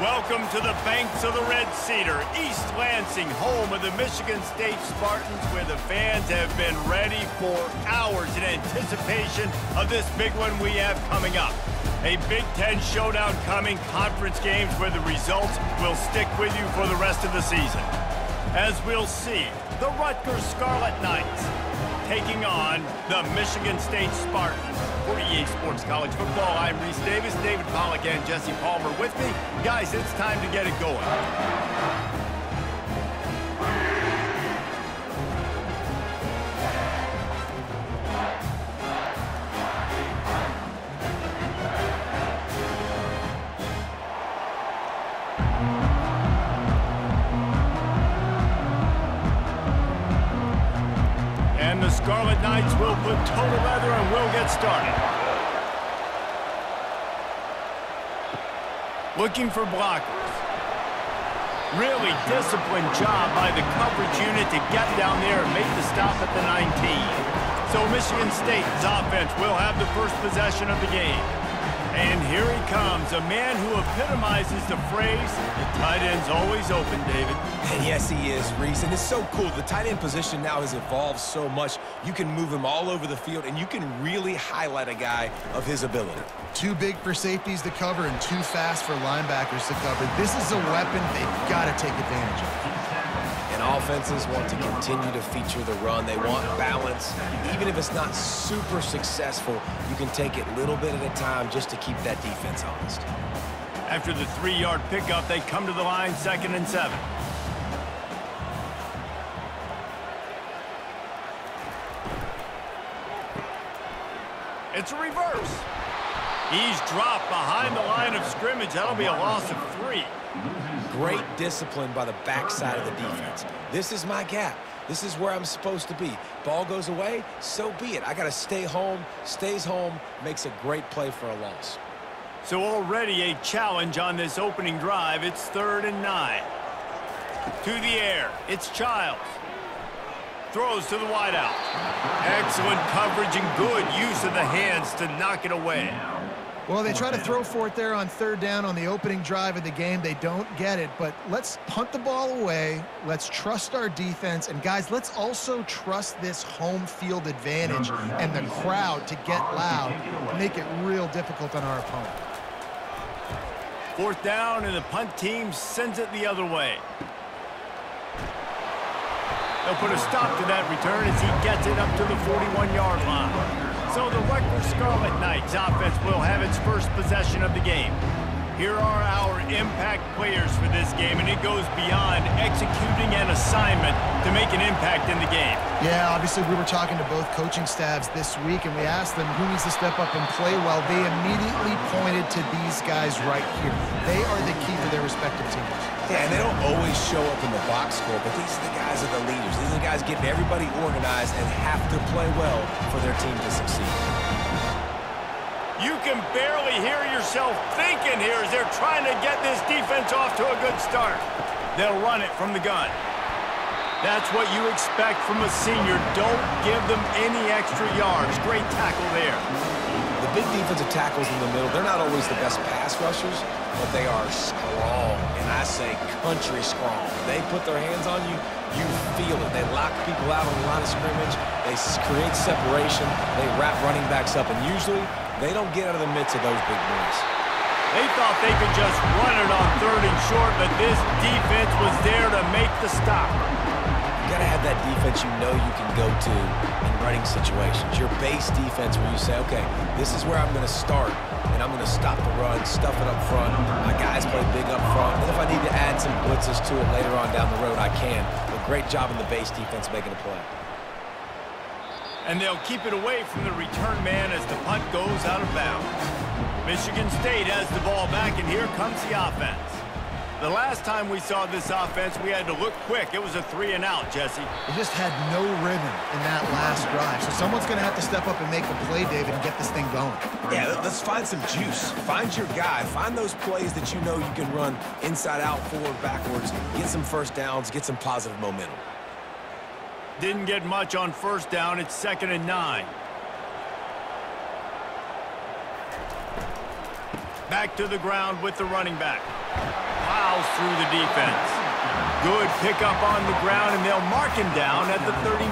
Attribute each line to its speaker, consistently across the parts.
Speaker 1: Welcome to the banks of the Red Cedar, East Lansing, home of the Michigan State Spartans, where the fans have been ready for hours in anticipation of this big one we have coming up. A Big Ten showdown coming, conference games where the results will stick with you for the rest of the season. As we'll see, the Rutgers Scarlet Knights taking on the Michigan State Spartans. For EA Sports College Football, I'm Reese Davis, David Pollack, and Jesse Palmer with me. Guys, it's time to get it going. And the Scarlet Knights will put total leather and we'll get started. Looking for blockers. Really disciplined job by the coverage unit to get down there and make the stop at the 19. So Michigan State's offense will have the first possession of the game. And here he comes, a man who epitomizes the phrase, the tight end's always open, David.
Speaker 2: And yes, he is, Reese, and it's so cool. The tight end position now has evolved so much. You can move him all over the field, and you can really highlight a guy of his ability.
Speaker 3: Too big for safeties to cover and too fast for linebackers to cover. This is a weapon they've got to take advantage of.
Speaker 2: And offenses want to continue to feature the run. They want balance. Even if it's not super successful, you can take it little bit at a time just to keep that defense honest.
Speaker 1: After the 3-yard pickup, they come to the line, 2nd and 7. It's a reverse. He's dropped behind the line of scrimmage. That'll be a loss of 3.
Speaker 2: Great discipline by the backside of the defense. This is my gap. This is where I'm supposed to be. Ball goes away, so be it. I got to stay home. Stays home, makes a great play for a loss.
Speaker 1: So already a challenge on this opening drive. It's 3rd and 9. To the air. It's Childs. Throws to the wideout. Excellent coverage and good use of the hands to knock it away.
Speaker 3: Well, they try to throw for it there on 3rd down on the opening drive of the game. They don't get it, but let's punt the ball away. Let's trust our defense. And, guys, let's also trust this home field advantage and the crowd to get loud and make it real difficult on our opponent.
Speaker 1: 4th down, and the punt team sends it the other way. They'll put a stop to that return as he gets it up to the 41-yard line. So the Rutgers Scarlet Knights offense will have its first possession of the game. Here are our impact players for this game, and it goes beyond executing an assignment to make an impact in the game.
Speaker 3: Yeah, obviously we were talking to both coaching staffs this week, and we asked them who needs to step up and play well. They immediately pointed to these guys right here. They are the key for their respective teams.
Speaker 2: Yeah, and they don't always show up in the box score, but these are the guys that are the leaders. These are the guys getting everybody organized and have to play well for their team to succeed.
Speaker 1: You can barely hear yourself thinking here as they're trying to get this defense off to a good start. They'll run it from the gun. That's what you expect from a senior. Don't give them any extra yards. Great tackle there.
Speaker 2: The big defensive tackles in the middle, they're not always the best pass rushers, but they are strong, and I say country strong. They put their hands on you, you feel it. They lock people out on the line of scrimmage. They create separation. They wrap running backs up, and usually they don't get out of the midst of those big boys.
Speaker 1: They thought they could just run it on 3rd and short, but this defense was there to make the stop.
Speaker 2: You got to have that defense you know you can go to in running situations. Your base defense where you say, okay, this is where I'm going to start, and I'm going to stop the run, stuff it up front. My guys play big up front, and if I need to add some blitzes to it later on down the road, I can. But great job in the base defense making a play.
Speaker 1: And they'll keep it away from the return man as the punt goes out of bounds. Michigan State has the ball back, and here comes the offense. The last time we saw this offense, we had to look quick. It was a 3-and-out, Jesse.
Speaker 3: They just had no rhythm in that last drive. So someone's going to have to step up and make a play, David, and get this thing going.
Speaker 2: Yeah, let's find some juice. Find your guy. Find those plays that you know you can run inside out, forward, backwards. Get some first downs. Get some positive momentum.
Speaker 1: Didn't get much on 1st down. It's 2nd and 9. Back to the ground with the running back. Plows through the defense. Good pickup on the ground, and they'll mark him down at the 39.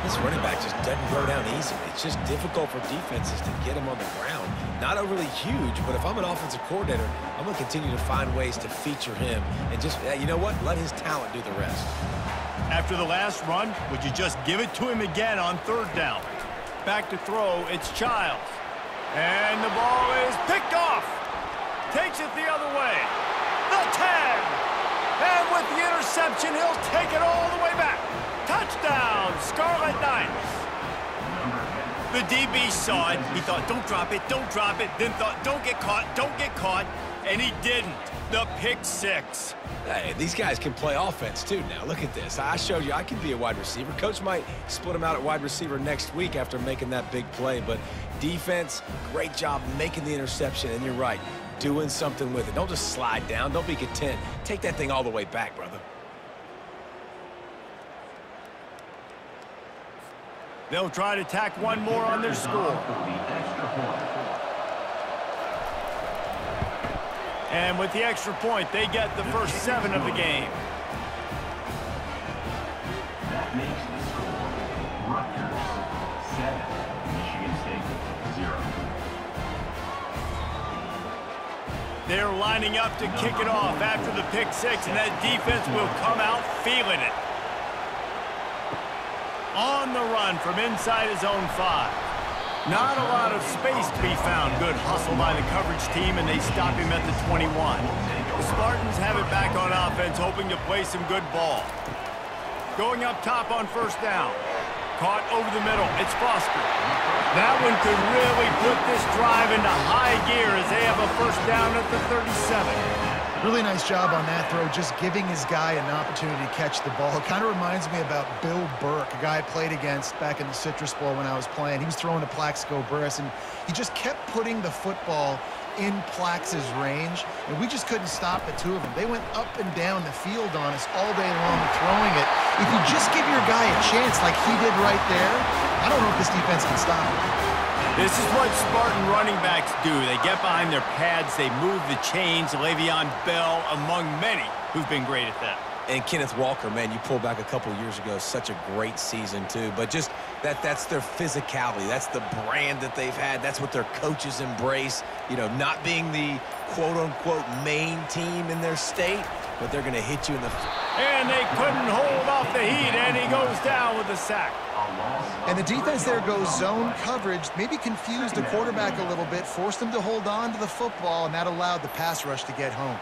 Speaker 2: This running back just doesn't go down easily. It's just difficult for defenses to get him on the ground. Not overly huge, but if I'm an offensive coordinator, I'm going to continue to find ways to feature him and just, you know what, let his talent do the rest.
Speaker 1: After the last run, would you just give it to him again on third down? Back to throw, it's Childs. And the ball is picked off. Takes it the other way. The 10. And with the interception, he'll take it all the way back. Touchdown, Scarlet Knights. The DB saw it. He thought, don't drop it, don't drop it. Then thought, don't get caught. And he didn't. The pick six.
Speaker 2: Hey, these guys can play offense, too, now. Look at this. I showed you I can be a wide receiver. Coach might split him out at wide receiver next week after making that big play. But defense, great job making the interception. And you're right, doing something with it. Don't just slide down. Don't be content. Take that thing all the way back, brother.
Speaker 1: They'll try to tack one more on their score. And with the extra point, they get the first 7 of the game.
Speaker 4: That makes the score Rutgers 7, Michigan State 0.
Speaker 1: They're lining up to kick it off after the pick six, and that defense will come out feeling it. On the run from inside his own 5. Not a lot of space to be found. Good hustle by the coverage team, and they stop him at the 21. The Spartans have it back on offense, hoping to play some good ball. Going up top on first down. Caught over the middle. It's Foster. That one could really put this drive into high gear as they have a first down at the 37.
Speaker 3: Really nice job on that throw, just giving his guy an opportunity to catch the ball. It kind of reminds me about Bill Burke, a guy I played against back in the Citrus Bowl when I was playing. He was throwing to Plaxico Burress, and he just kept putting the football in Plax's range, and we just couldn't stop the two of them. They went up and down the field on us all day long throwing it. If you just give your guy a chance like he did right there, I don't know if this defense can stop him.
Speaker 1: This is what Spartan running backs do. They get behind their pads, they move the chains. Le'Veon Bell among many who've been great at that.
Speaker 2: And Kenneth Walker, man, you pulled back a couple years ago, such a great season, too. But just that's their physicality. That's the brand that they've had. That's what their coaches embrace. You know, not being the quote-unquote main team in their state, but they're going to hit you in the...
Speaker 1: And they couldn't hold off the heat, and he goes down with a sack.
Speaker 3: And the defense there goes zone coverage, maybe confused the quarterback a little bit, forced him to hold on to the football, and that allowed the pass rush to get home.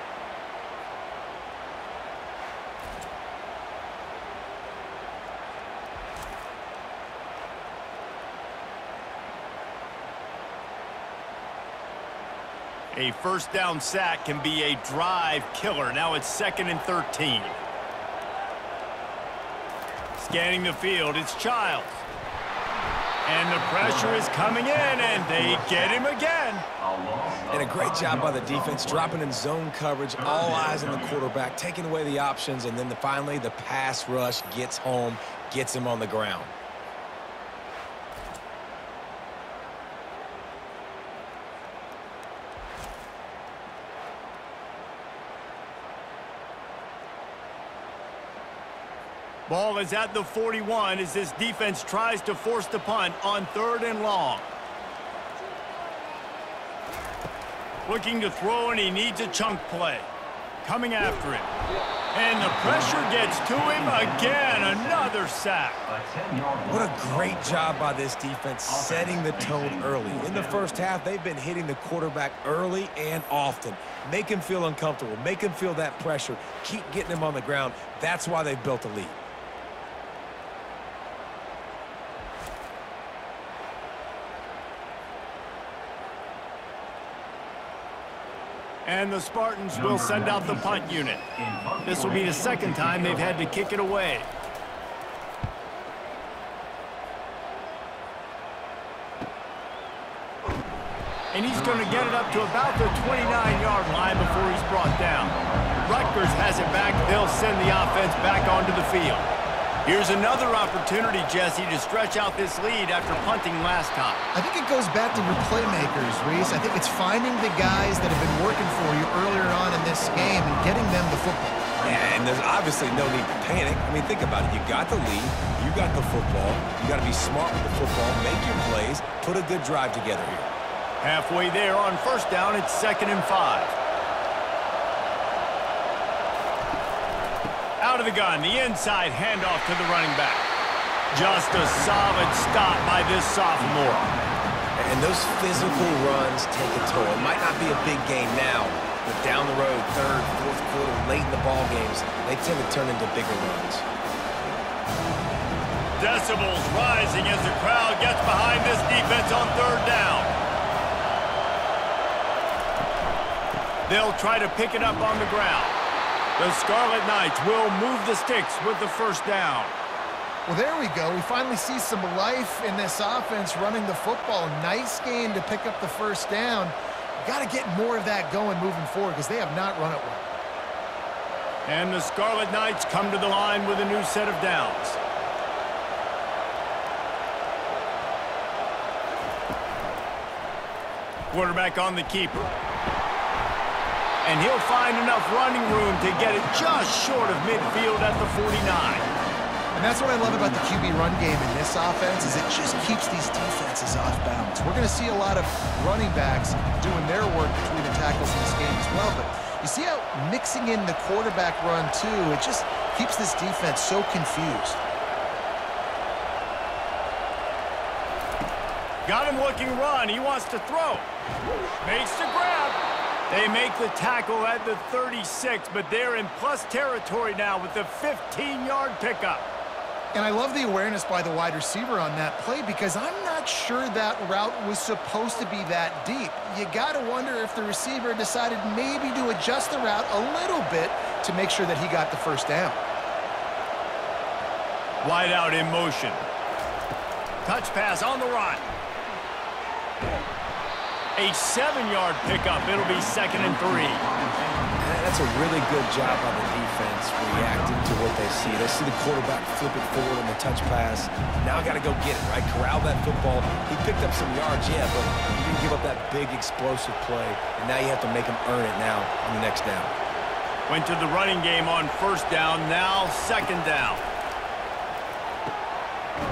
Speaker 1: A first down sack can be a drive killer. Now it's 2nd and 13. Scanning the field, it's Childs. And the pressure is coming in, and they get him again.
Speaker 2: And a great job by the defense, dropping in zone coverage, all eyes on the quarterback, taking away the options, and then finally the pass rush gets home, gets him on the ground.
Speaker 1: Ball is at the 41 as this defense tries to force the punt on 3rd and long. Looking to throw, and he needs a chunk play. Coming after him. And the pressure gets to him again. Another sack.
Speaker 2: What a great job by this defense setting the tone early. In the first half, they've been hitting the quarterback early and often. Make him feel uncomfortable. Make him feel that pressure. Keep getting him on the ground. That's why they've built a lead.
Speaker 1: And the Spartans will send out the punt unit. This will be the 2nd time they've had to kick it away. And he's going to get it up to about the 29-yard line before he's brought down. Rutgers has it back. They'll send the offense back onto the field. Here's another opportunity, Jesse, to stretch out this lead after punting last time.
Speaker 3: I think it goes back to your playmakers, Reese. I think it's finding the guys that have been working for you earlier on in this game and getting them the football.
Speaker 2: Yeah, and there's obviously no need to panic. I mean, think about it. You got the lead. You got the football. You got to be smart with the football, make your plays, put a good drive together here.
Speaker 1: Halfway there on first down, it's 2nd and 5. Out of the gun, the inside handoff to the running back. Just a solid stop by this sophomore.
Speaker 2: And those physical runs take a toll. It might not be a big game now, but down the road, 3rd, 4th quarter, late in the ball games, they tend to turn into bigger runs.
Speaker 1: Decibels rising as the crowd gets behind this defense on 3rd down. They'll try to pick it up on the ground. The Scarlet Knights will move the sticks with the 1st down.
Speaker 3: Well, there we go. We finally see some life in this offense running the football. Nice game to pick up the 1st down. Got to get more of that going moving forward because they have not run it well.
Speaker 1: And the Scarlet Knights come to the line with a new set of downs. Quarterback on the keeper. And he'll find enough running room to get it just short of midfield at the 49.
Speaker 3: And that's what I love about the QB run game in this offense is it just keeps these defenses off balance. We're going to see a lot of running backs doing their work between the tackles in this game as well. But you see how mixing in the quarterback run, too, it just keeps this defense so confused.
Speaker 1: Got him looking run. He wants to throw. Makes the grab. They make the tackle at the 36, but they're in plus territory now with the 15-yard pickup.
Speaker 3: And I love the awareness by the wide receiver on that play because I'm not sure that route was supposed to be that deep. You got to wonder if the receiver decided maybe to adjust the route a little bit to make sure that he got the 1st down.
Speaker 1: Wide out in motion. Touch pass on the run. A 7-yard pickup. It'll be 2nd and 3.
Speaker 2: That's a really good job by the defense reacting to what they see. They see the quarterback flip it forward on the touch pass. Now I got to go get it, right? Corral that football. He picked up some yards, yeah, but he didn't give up that big explosive play. And now you have to make him earn it now on the next down.
Speaker 1: Went to the running game on 1st down. Now 2nd down.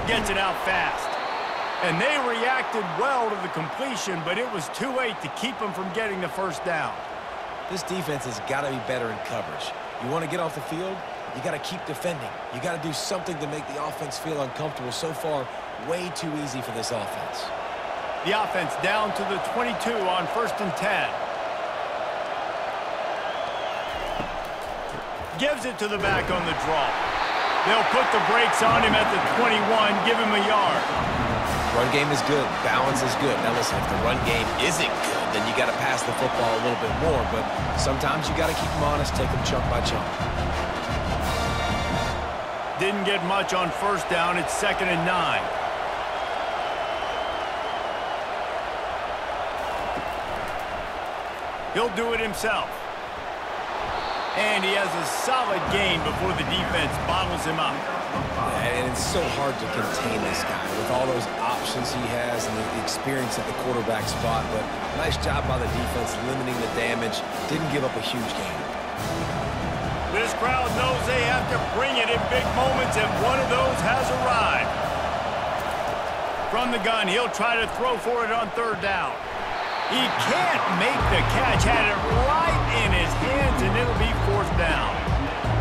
Speaker 1: Gets it out fast. And they reacted well to the completion, but it was too late to keep them from getting the 1st down.
Speaker 2: This defense has got to be better in coverage. You want to get off the field, you got to keep defending. You got to do something to make the offense feel uncomfortable. So far, way too easy for this offense.
Speaker 1: The offense down to the 22 on 1st and 10. Gives it to the back on the draw. They'll put the brakes on him at the 21, give him a yard.
Speaker 2: Run game is good. Balance is good. Now listen, if the run game isn't good, then you got to pass the football a little bit more. But sometimes you got to keep them honest, take them chunk by chunk.
Speaker 1: Didn't get much on 1st down. It's 2nd and 9. He'll do it himself. And he has a solid gain before the defense bottles him up.
Speaker 2: And it's so hard to contain this guy with all those options he has and the experience at the quarterback spot. But nice job by the defense limiting the damage. Didn't give up a huge gain.
Speaker 1: This crowd knows they have to bring it in big moments, and one of those has arrived. From the gun, he'll try to throw for it on 3rd down. He can't make the catch. Had it right in his hands, and it'll be 4th down.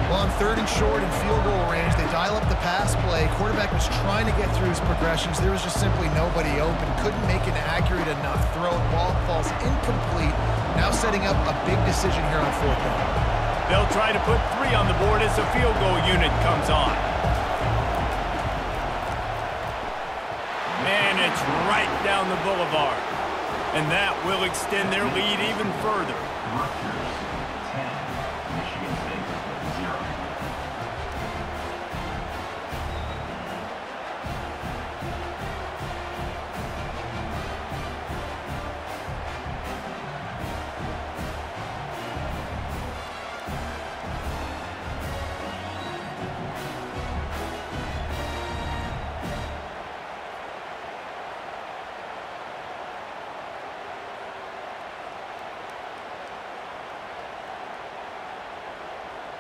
Speaker 3: Well, on 3rd and short and field goal range, they dial up the pass play. Quarterback was trying to get through his progressions. There was just simply nobody open. Couldn't make an accurate enough throw. Ball falls incomplete. Now setting up a big decision here on 4th down.
Speaker 1: They'll try to put 3 on the board as the field goal unit comes on. And it's right down the boulevard. And that will extend their lead even further.
Speaker 4: Rutgers 10, Michigan State 0.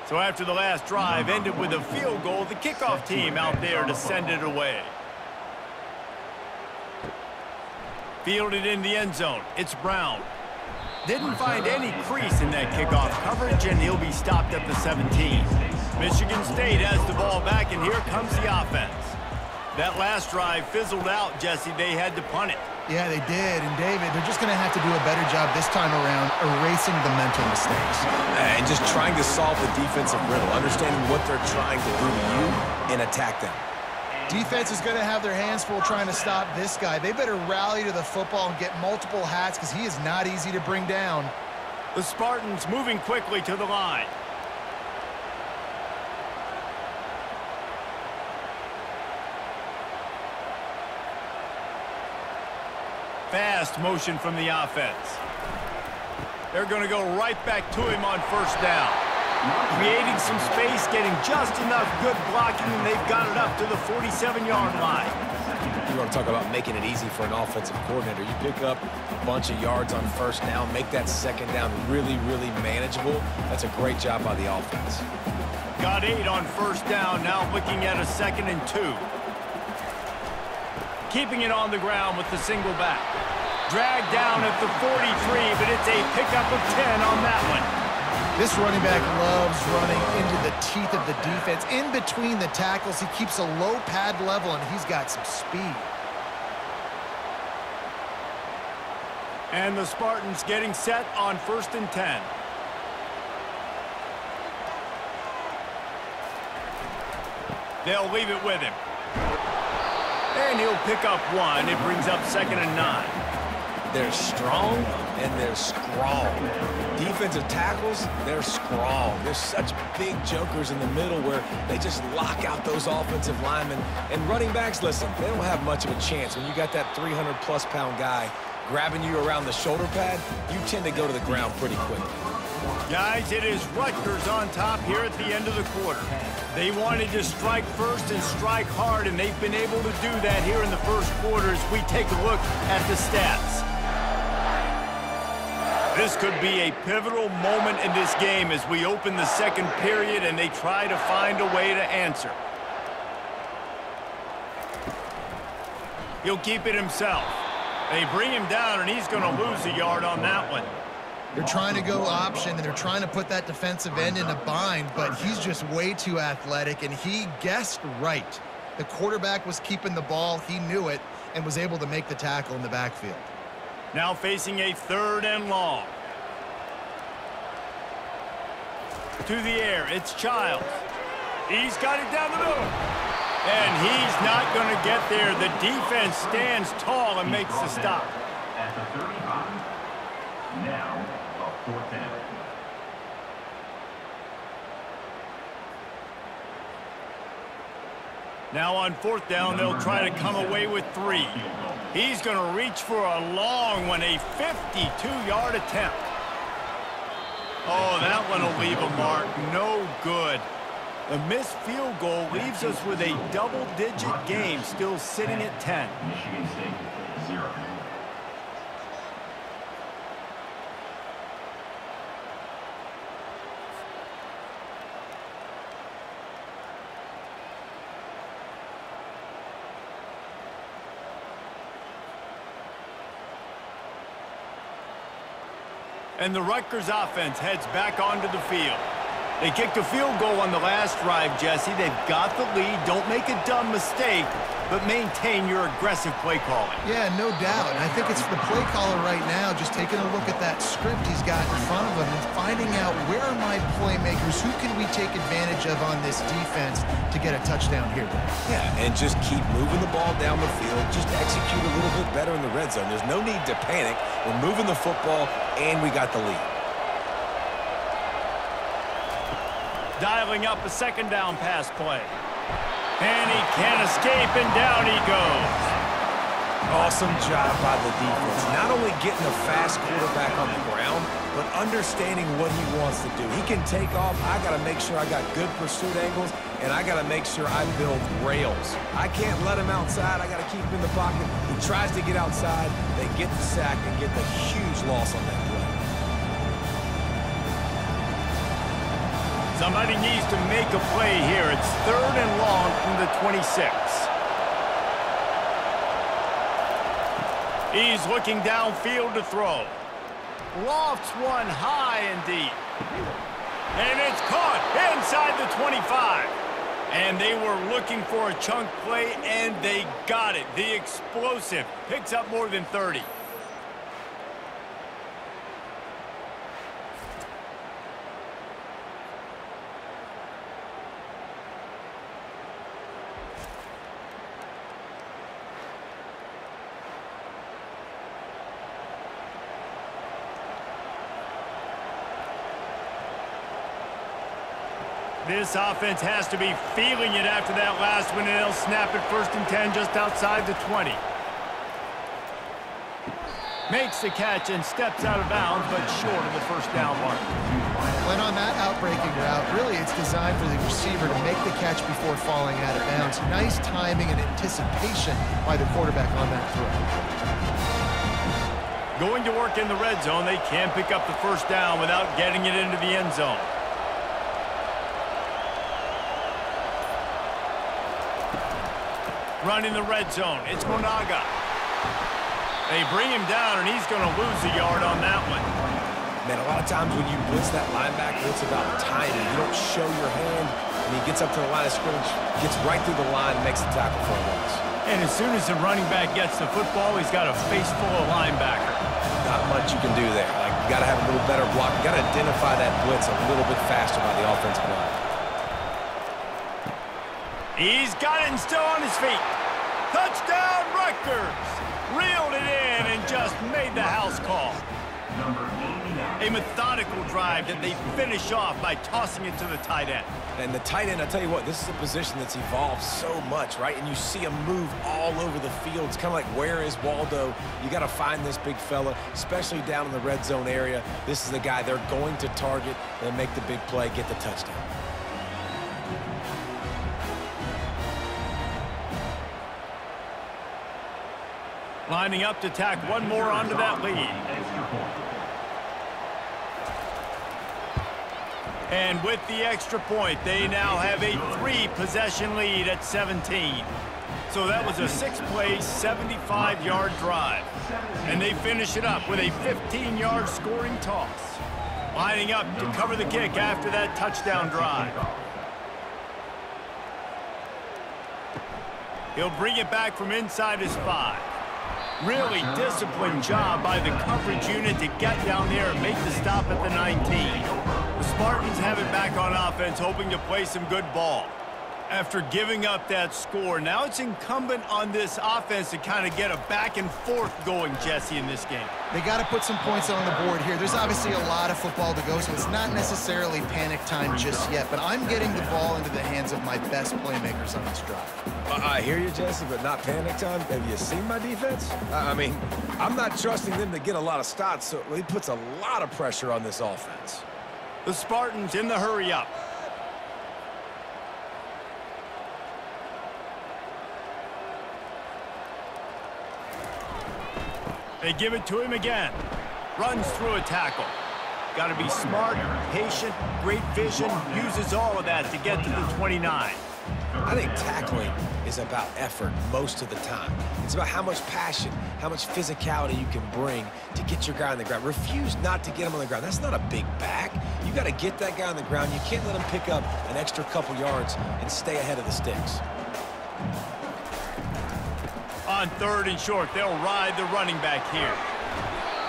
Speaker 1: So after the last drive ended with a field goal, the kickoff team out there to send it away. Fielded in the end zone. It's Brown. Didn't find any crease in that kickoff coverage, and he'll be stopped at the 17. Michigan State has the ball back, and here comes the offense. That last drive fizzled out, Jesse. They had to punt it.
Speaker 3: Yeah, they did. And, David, they're just going to have to do a better job this time around erasing the mental mistakes.
Speaker 2: And just trying to solve the defensive riddle, understanding what they're trying to do to you and attack them.
Speaker 3: Defense is going to have their hands full trying to stop this guy. They better rally to the football and get multiple hats because he is not easy to bring down.
Speaker 1: The Spartans moving quickly to the line. Fast motion from the offense. They're going to go right back to him on first down. Creating some space, getting just enough good blocking, and they've got it up to the 47-yard line.
Speaker 2: You want to talk about making it easy for an offensive coordinator. You pick up a bunch of yards on first down, make that second down really, really manageable. That's a great job by the offense.
Speaker 1: Got 8 on first down, now looking at a 2nd and 2. Keeping it on the ground with the single back. Dragged down at the 43, but it's a pickup of 10 on that one.
Speaker 3: This running back loves running into the teeth of the defense. In between the tackles, he keeps a low pad level, and he's got some speed.
Speaker 1: And the Spartans getting set on 1st and 10. They'll leave it with him. And he'll pick up 1. It brings up 2nd and 9.
Speaker 2: They're strong and they're strong. Defensive tackles, they're strong. There's such big jokers in the middle where they just lock out those offensive linemen. And running backs, listen, they don't have much of a chance. When you got that 300-plus pound guy grabbing you around the shoulder pad, you tend to go to the ground pretty quickly.
Speaker 1: Guys, it is Rutgers on top here at the end of the quarter. They wanted to strike first and strike hard, and they've been able to do that here in the first quarter as we take a look at the stats. This could be a pivotal moment in this game as we open the second period and they try to find a way to answer. He'll keep it himself. They bring him down, and he's going to lose a yard on that one.
Speaker 3: They're trying to go option, and they're trying to put that defensive end in a bind, but he's just way too athletic, and he guessed right. The quarterback was keeping the ball. He knew it and was able to make the tackle in the backfield.
Speaker 1: Now facing a 3rd and long. To the air, it's Childs. He's got it down the middle. And he's not going to get there. The defense stands tall and makes the stop.
Speaker 4: At the 35, now a 4th down.
Speaker 1: Now on 4th down, they'll try to come away with 3. He's going to reach for a long one, a 52-yard attempt. Oh, that one will leave a mark. No good. The missed field goal leaves us with a double-digit game, still sitting at 10.
Speaker 4: Michigan State, 0.
Speaker 1: And the Rutgers offense heads back onto the field. They kicked a field goal on the last drive, Jesse. They've got the lead. Don't make a dumb mistake, but maintain your aggressive play calling.
Speaker 3: Yeah, no doubt. And I think it's the play caller right now just taking a look at that script he's got in front of him and finding out where are my playmakers, who can we take advantage of on this defense to get a touchdown here.
Speaker 2: Yeah, and just keep moving the ball down the field. Just execute a little bit better in the red zone. There's no need to panic. We're moving the football, and we got the lead.
Speaker 1: Dialing up a 2nd down pass play. And he can't escape, and down he goes.
Speaker 2: Awesome job by the defense. Not only getting a fast quarterback on the ground, but understanding what he wants to do. He can take off. I got to make sure I got good pursuit angles, and I got to make sure I build rails. I can't let him outside. I got to keep him in the pocket. He tries to get outside. They get the sack and get the huge loss on that play.
Speaker 1: Somebody needs to make a play here. It's 3rd and long from the 26. He's looking downfield to throw. Lofts one high and deep. And it's caught inside the 25. And they were looking for a chunk play, and they got it. The explosive picks up more than 30. This offense has to be feeling it after that last one, and they'll snap it 1st and 10 just outside the 20. Makes the catch and steps out of bounds, but short of the 1st down mark.
Speaker 3: When on that outbreaking route, really it's designed for the receiver to make the catch before falling out of bounds. Nice timing and anticipation by the quarterback on that throw.
Speaker 1: Going to work in the red zone, they can't pick up the 1st down without getting it into the end zone. Running the red zone, it's Monaga. They bring him down, and he's going to lose a yard on that one.
Speaker 2: Man, a lot of times when you blitz that linebacker, it's about timing. You don't show your hand, and he gets up to the line of scrimmage, gets right through the line, and makes the tackle for a loss.
Speaker 1: And as soon as the running back gets the football, he's got a face full of linebacker.
Speaker 2: Not much you can do there. Like, you got to have a little better block. You got to identify that blitz a little bit faster by the offensive line.
Speaker 1: He's got it and still on his feet. Touchdown, Rutgers! Reeled it in and just made the house call. A methodical drive that they finish off by tossing it to the tight end.
Speaker 2: And the tight end, I tell you what, this is a position that's evolved so much, right? And you see him move all over the field. It's kind of like, where is Waldo? You got to find this big fella, especially down in the red zone area. This is the guy they're going to target and make the big play, get the touchdown.
Speaker 1: Lining up to tack one more onto that lead. And with the extra point, they now have a 3-possession lead at 17. So that was a 6-play, 75-yard drive. And they finish it up with a 15-yard scoring toss. Lining up to cover the kick after that touchdown drive. He'll bring it back from inside his 5. Really disciplined job by the coverage unit to get down there and make the stop at the 19. The Spartans have it back on offense, hoping to play some good ball. After giving up that score, now it's incumbent on this offense to kind of get a back and forth going, Jesse, in this game.
Speaker 3: They got to put some points on the board here. There's obviously a lot of football to go, so it's not necessarily panic time just yet, but I'm getting the ball into the hands of my best playmakers on this drive.
Speaker 2: I hear you, Jesse, but not panic time. Have you seen my defense? I mean, I'm not trusting them to get a lot of stops, so he puts a lot of pressure on this offense.
Speaker 1: The Spartans in the hurry-up. They give it to him again. Runs through a tackle. Got to be smart, patient, great vision. Uses all of that to get to the 29.
Speaker 2: I think tackling is about effort most of the time. It's about how much passion, how much physicality you can bring to get your guy on the ground. Refuse not to get him on the ground. That's not a big back. You got to get that guy on the ground. You can't let him pick up an extra couple yards and stay ahead of the sticks.
Speaker 1: On 3rd and short, they'll ride the running back here.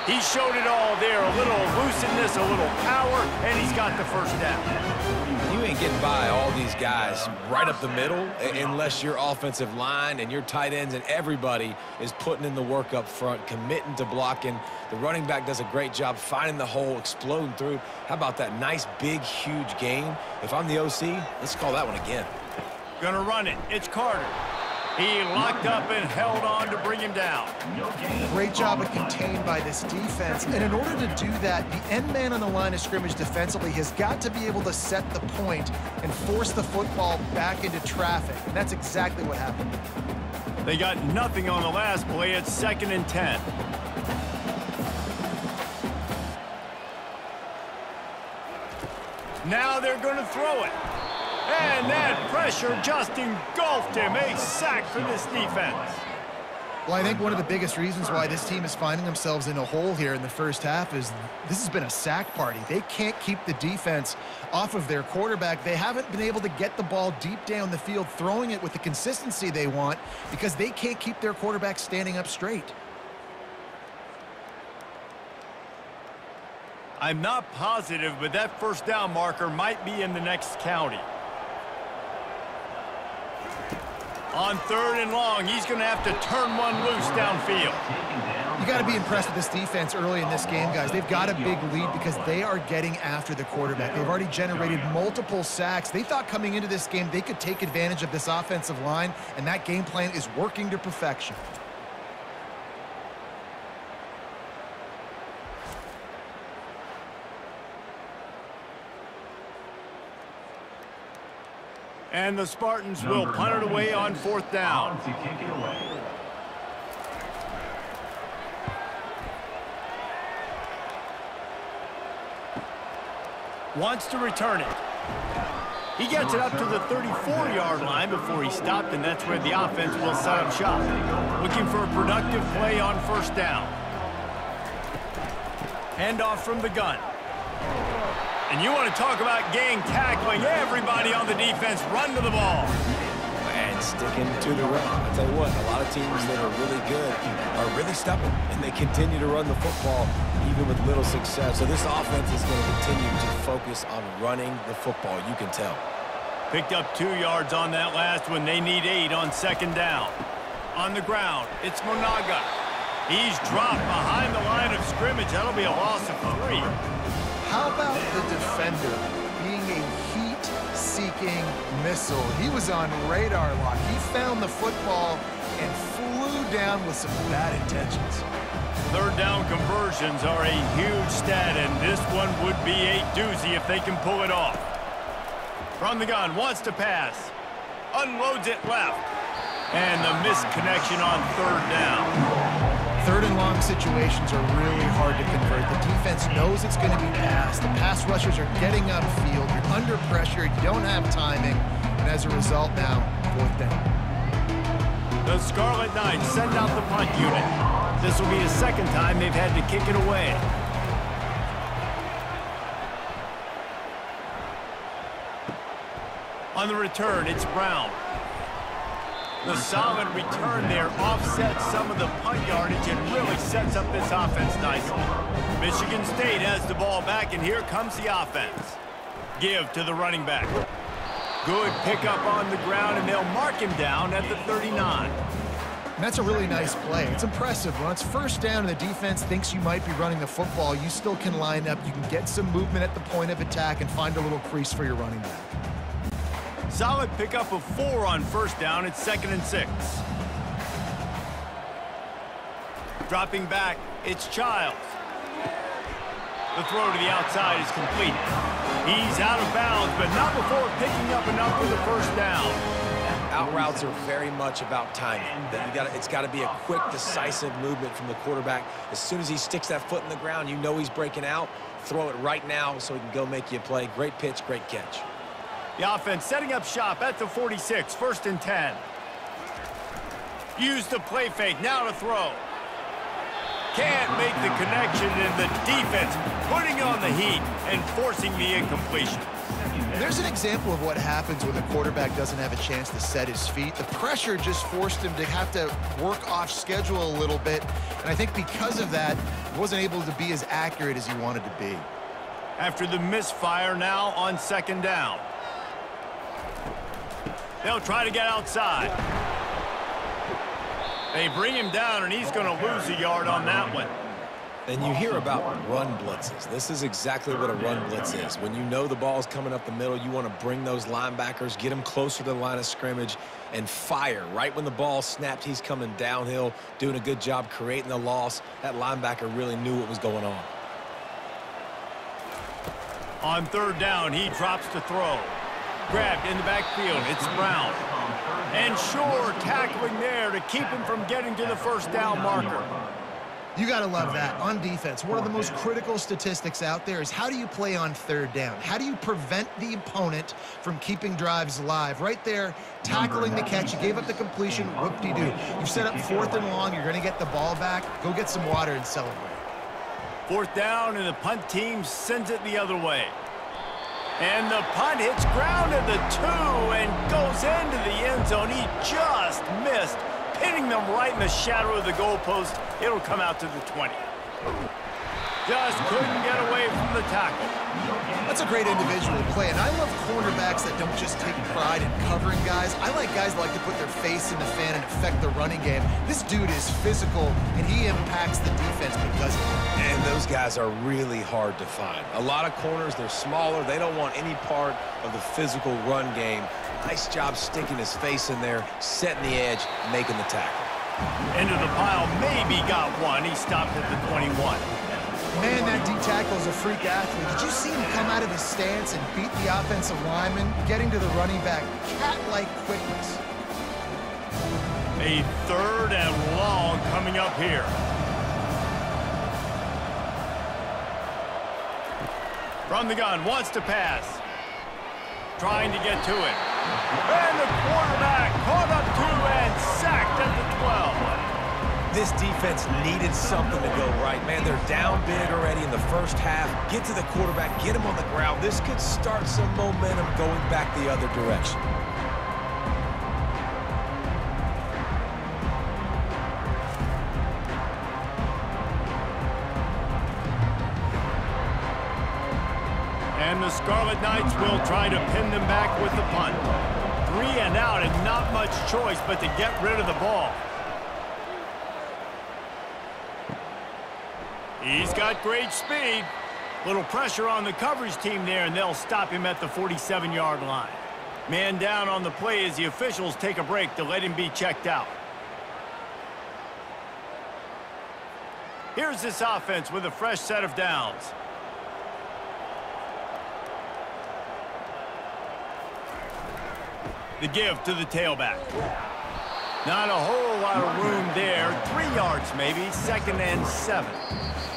Speaker 1: He showed it all there. A little elusiveness, a little power, and he's got the 1st down.
Speaker 2: You ain't getting by all these guys right up the middle unless your offensive line and your tight ends and everybody is putting in the work up front, committing to blocking. The running back does a great job finding the hole, exploding through. How about that nice, big, huge gain? If I'm the OC, let's call that one again.
Speaker 1: Gonna run it. It's Carter. He locked up and held on to bring him down.
Speaker 3: Great job of contained by this defense. And in order to do that, the end man on the line of scrimmage defensively has got to be able to set the point and force the football back into traffic. And that's exactly what happened.
Speaker 1: They got nothing on the last play. It's 2nd and 10. Now they're going to throw it. And that pressure just engulfed him. A sack for this defense.
Speaker 3: Well, I think one of the biggest reasons why this team is finding themselves in a hole here in the first half is this has been a sack party. They can't keep the defense off of their quarterback. They haven't been able to get the ball deep down the field, throwing it with the consistency they want because they can't keep their quarterback standing up straight.
Speaker 1: I'm not positive, but that first down marker might be in the next county. On 3rd and long, he's going to have to turn one loose downfield.
Speaker 3: You got to be impressed with this defense early in this game, guys. They've got a big lead because they are getting after the quarterback. They've already generated multiple sacks. They thought coming into this game they could take advantage of this offensive line, and that game plan is working to perfection.
Speaker 1: And the Spartans will punt it away on 4th down. Wants to return it. He gets it up to the 34-yard line before he stopped, and that's where the offense will set up shop. Looking for a productive play on 1st down. Handoff from the gun. And you want to talk about gang tackling. Everybody on the defense run to the ball.
Speaker 2: And sticking to the run. I'll tell you what, a lot of teams that are really good are really stubborn, and they continue to run the football even with little success. So this offense is going to continue to focus on running the football, you can tell.
Speaker 1: Picked up 2 yards on that last one. They need 8 on 2nd down. On the ground, it's Monaga. He's dropped behind the line of scrimmage. That'll be a loss of 3.
Speaker 3: How about the defender being a heat-seeking missile? He was on radar lock. He found the football and flew down with some bad intentions.
Speaker 1: 3rd down conversions are a huge stat, and this one would be a doozy if they can pull it off. From the gun, wants to pass. Unloads it left. And the missed connection on 3rd down.
Speaker 3: 3rd and long situations are really hard to convert. The defense knows it's going to be passed. The pass rushers are getting upfield. You're under pressure. You don't have timing. And as a result now, 4th down.
Speaker 1: The Scarlet Knights send out the punt unit. This will be the 2nd time they've had to kick it away. On the return, it's Brown. The solid return there offsets some of the punt yardage and really sets up this offense nicely. Michigan State has the ball back, and here comes the offense. Give to the running back. Good pickup on the ground, and they'll mark him down at the 39.
Speaker 3: And that's a really nice play. It's impressive. When it's 1st down and the defense thinks you might be running the football, you still can line up. You can get some movement at the point of attack and find a little crease for your running back.
Speaker 1: Solid pickup of 4 on 1st down. It's 2nd and 6. Dropping back, it's Childs. The throw to the outside is complete. He's out of bounds, but not before picking up enough for the 1st down.
Speaker 2: Out routes are very much about timing. It's got to be a quick, decisive movement from the quarterback. As soon as he sticks that foot in the ground, you know he's breaking out. Throw it right now so he can go make you a play. Great pitch, great catch.
Speaker 1: The offense setting up shop at the 46, 1st and 10. Use the play fake, now to throw. Can't make the connection, and the defense putting on the heat and forcing the incompletion.
Speaker 3: There's an example of what happens when the quarterback doesn't have a chance to set his feet. The pressure just forced him to have to work off schedule a little bit, and I think because of that, he wasn't able to be as accurate as he wanted to be.
Speaker 1: After the misfire, now on 2nd down. They'll try to get outside. They bring him down, and he's going to lose a yard on that one.
Speaker 2: And you hear about run blitzes. This is exactly what a run blitz is. When you know the ball's coming up the middle, you want to bring those linebackers, get them closer to the line of scrimmage, and fire. Right when the ball snapped, he's coming downhill, doing a good job creating the loss. That linebacker really knew what was going on.
Speaker 1: On 3rd down, he drops to throw. Grabbed in the backfield, it's Brown. And Shore tackling there to keep him from getting to the 1st down marker.
Speaker 3: You got to love that. On defense, one of the most critical statistics out there is how do you play on third down? How do you prevent the opponent from keeping drives alive? Right there, tackling the catch. You gave up the completion. Whoop-de-doo. You've set up 4th and long. You're going to get the ball back. Go get some water and celebrate.
Speaker 1: 4th down, and the punt team sends it the other way. And the punt hits ground at the 2 and goes into the end zone. He just missed, pinning them right in the shadow of the goalpost. It'll come out to the 20. Just couldn't get away from the tackle.
Speaker 3: That's a great individual play, and I love cornerbacks that don't just take pride in covering guys. I like guys that like to put their face in the fan and affect the running game. This dude is physical, and he impacts the defense because of it.
Speaker 2: And those guys are really hard to find. A lot of corners, they're smaller. They don't want any part of the physical run game. Nice job sticking his face in there, setting the edge, making the tackle.
Speaker 1: Into the pile, maybe got one. He stopped at the 21.
Speaker 3: Man, that D-tackle is a freak athlete. Did you see him come out of his stance and beat the offensive lineman, getting to the running back? Cat-like quickness.
Speaker 1: A 3rd and long coming up here. From the gun, wants to pass. Trying to get to it. And the quarterback caught up to and sacked at the 12.
Speaker 2: This defense needed something to go right. Man, they're down big already in the first half. Get to the quarterback, get him on the ground. This could start some momentum going back the other direction.
Speaker 1: And the Scarlet Knights will try to pin them back with the punt. 3 and out and not much choice but to get rid of the ball. He's got great speed. Little pressure on the coverage team there, and they'll stop him at the 47-yard line. Man down on the play as the officials take a break to let him be checked out. Here's this offense with a fresh set of downs. The give to the tailback. Not a whole lot of room there. 3 yards maybe, 2nd and 7.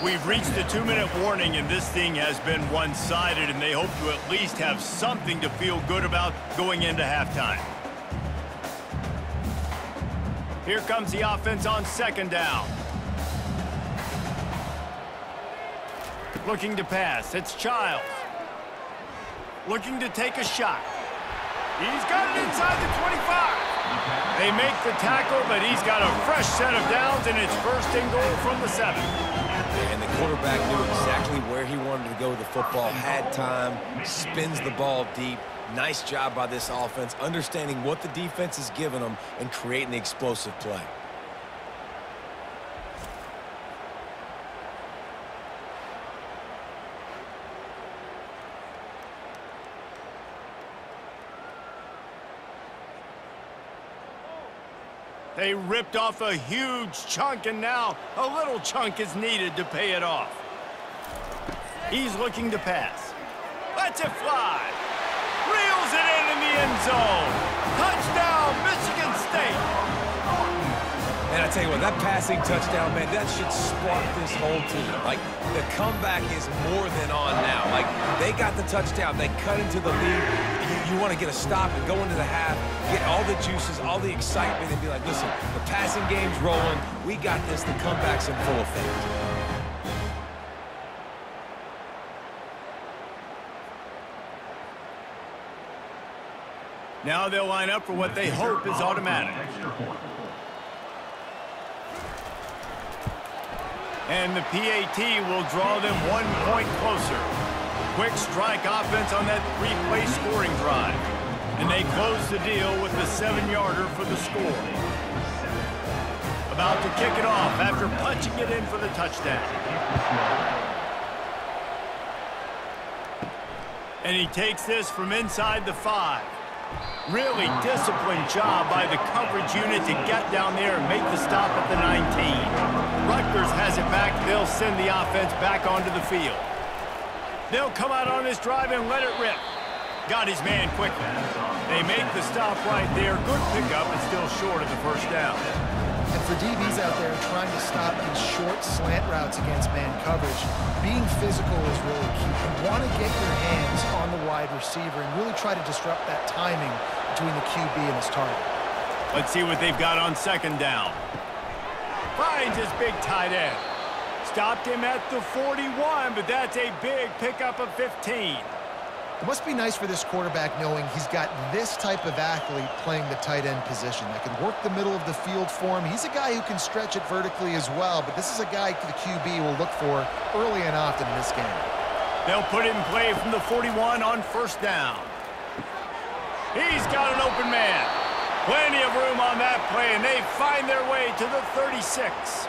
Speaker 1: We've reached the 2-minute warning, and this thing has been one-sided, and they hope to at least have something to feel good about going into halftime. Here comes the offense on 2nd down. Looking to pass. It's Childs. Looking to take a shot. He's got it inside the 25. They make the tackle, but he's got a fresh set of downs, and it's 1st and goal from the 7.
Speaker 2: And the quarterback knew exactly where he wanted to go with the football, had time, spins the ball deep. Nice job by this offense, understanding what the defense is giving them and creating the explosive play.
Speaker 1: They ripped off a huge chunk, and now a little chunk is needed to pay it off. He's looking to pass. Lets it fly. Reels it in the end zone. Touchdown, Michigan State.
Speaker 2: And I tell you what, that passing touchdown, man, that should spark this whole team. Like, the comeback is more than on now. Like, they got the touchdown. They cut into the lead. You want to get a stop and go into the half, get all the juices, all the excitement, and be like, listen, the passing game's rolling. We got this. The comeback's in full effect.
Speaker 1: Now they'll line up for what they hope is automatic. And the PAT will draw them 1 point closer. Quick strike offense on that 3-play scoring drive. And they close the deal with the 7-yarder for the score. About to kick it off after punching it in for the touchdown. And he takes this from inside the 5. Really disciplined job by the coverage unit to get down there and make the stop at the 19. Rutgers has it back. They'll send the offense back onto the field. They'll come out on this drive and let it rip. Got his man quickly. They make the stop right there. Good pickup, but still short of the 1st down.
Speaker 3: And for DBs out there trying to stop these short slant routes against man coverage, being physical is really key. You want to get your hands on the wide receiver and really try to disrupt that timing between the QB and his target.
Speaker 1: Let's see what they've got on second down. Finds his big tight end. Stopped him at the 41, but that's a big pickup of 15.
Speaker 3: It must be nice for this quarterback knowing he's got this type of athlete playing the tight end position that can work the middle of the field for him. He's a guy who can stretch it vertically as well, but this is a guy the QB will look for early and often in this game.
Speaker 1: They'll put it in play from the 41 on first down. He's got an open man. Plenty of room on that play, and they find their way to the 36.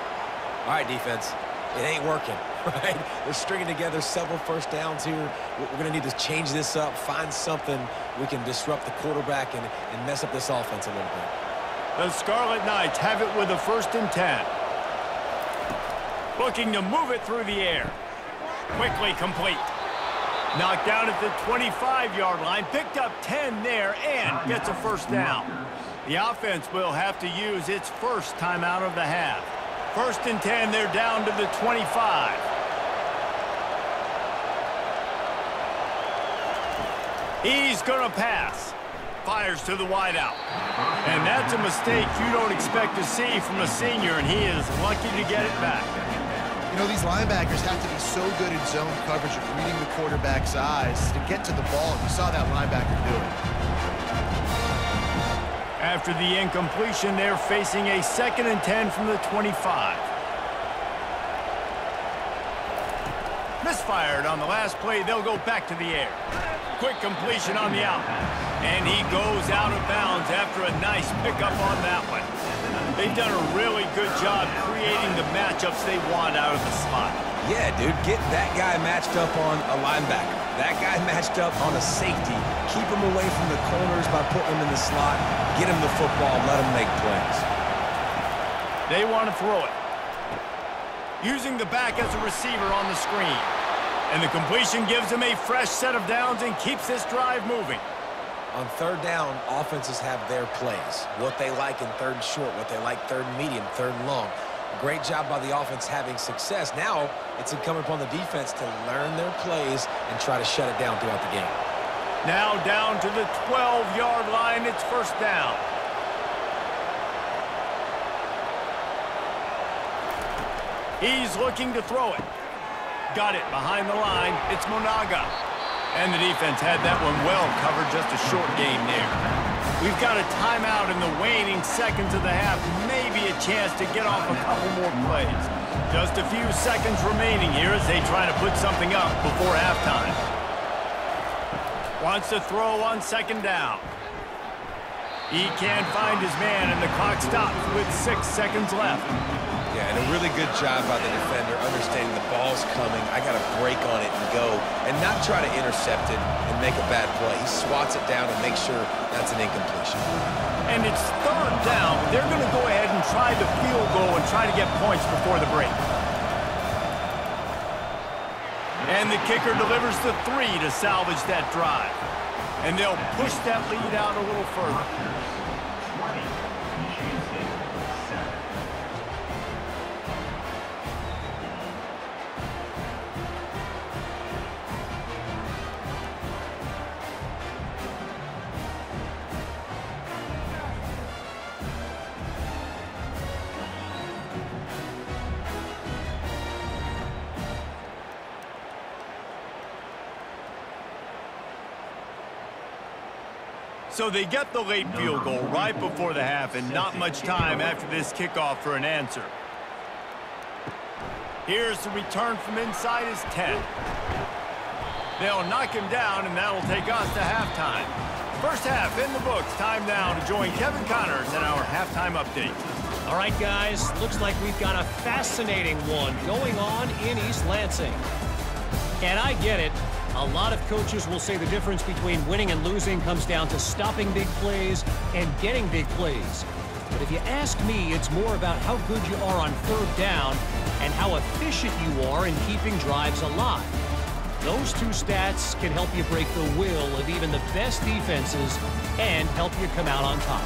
Speaker 2: All right, defense. It ain't working, right? They're stringing together several first downs here. We're going to need to change this up, find something we can disrupt the quarterback and mess up this offense a little bit.
Speaker 1: The Scarlet Knights have it with a 1st and 10. Looking to move it through the air. Quickly complete. Knocked down at the 25-yard line. Picked up 10 there and gets a first down. The offense will have to use its first timeout of the half. 1st and 10, they're down to the 25. He's going to pass. Fires to the wideout. And that's a mistake you don't expect to see from a senior, and he is lucky to get it back.
Speaker 3: You know, these linebackers have to be so good in zone coverage of reading the quarterback's eyes to get to the ball. You saw that linebacker do it.
Speaker 1: After the incompletion, they're facing a 2nd and 10 from the 25. Misfired on the last play. They'll go back to the air. Quick completion on the out. And he goes out of bounds after a nice pickup on that one. They've done a really good job creating the matchups they want out of the slot.
Speaker 2: Yeah, dude, get that guy matched up on a linebacker. That guy matched up on a safety. Keep him away from the corners by putting him in the slot. Get him the football, let him make plays.
Speaker 1: They want to throw it. Using the back as a receiver on the screen. And the completion gives him a fresh set of downs and keeps this drive moving.
Speaker 2: On third down, offenses have their plays. What they like in 3rd and short, what they like 3rd and medium, 3rd and long. Great job by the offense having success. Now it's incumbent upon the defense to learn their plays and try to shut it down throughout the game.
Speaker 1: Now down to the 12-yard line. It's first down. He's looking to throw it. Got it behind the line. It's Monaga. And the defense had that one well covered. Just a short game there. We've got a timeout in the waning seconds of the half. Maybe a chance to get off a couple more plays. Just a few seconds remaining here as they try to put something up before halftime. Wants to throw on 2nd down. He can't find his man, and the clock stops with 6 seconds left.
Speaker 2: Yeah, and a really good job by the defender understanding the ball's coming. I got to break on it and go, and not try to intercept it and make a bad play. He swats it down and makes sure that's an incompletion.
Speaker 1: And it's 3rd down. They're going to go ahead and try the field goal and try to get points before the break. And the kicker delivers the 3 to salvage that drive. And they'll push that lead out a little further.
Speaker 4: 20, Michigan State, 7.
Speaker 1: So they get the late field goal right before the half, and not much time after this kickoff for an answer. Here's the return from inside his 10. They'll knock him down, and that'll take us to halftime. First half in the books. Time now to join Kevin Connors in our halftime update.
Speaker 5: All right, guys, looks like we've got a fascinating one going on in East Lansing. And I get it. A lot of coaches will say the difference between winning and losing comes down to stopping big plays and getting big plays. But if you ask me, it's more about how good you are on 3rd down and how efficient you are in keeping drives alive. Those two stats can help you break the will of even the best defenses and help you come out on top.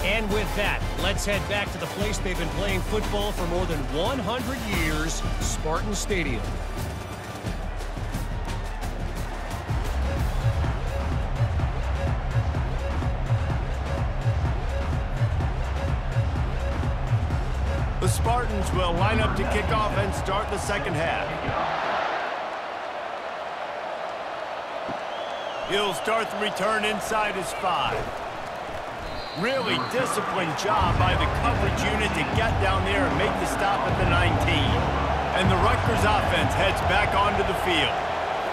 Speaker 5: And with that, let's head back to the place they've been playing football for more than 100 years, Spartan Stadium.
Speaker 1: The Spartans will line up to kick off and start the second half. He'll start the return inside his 5. Really disciplined job by the coverage unit to get down there and make the stop at the 19. And the Rutgers offense heads back onto the field.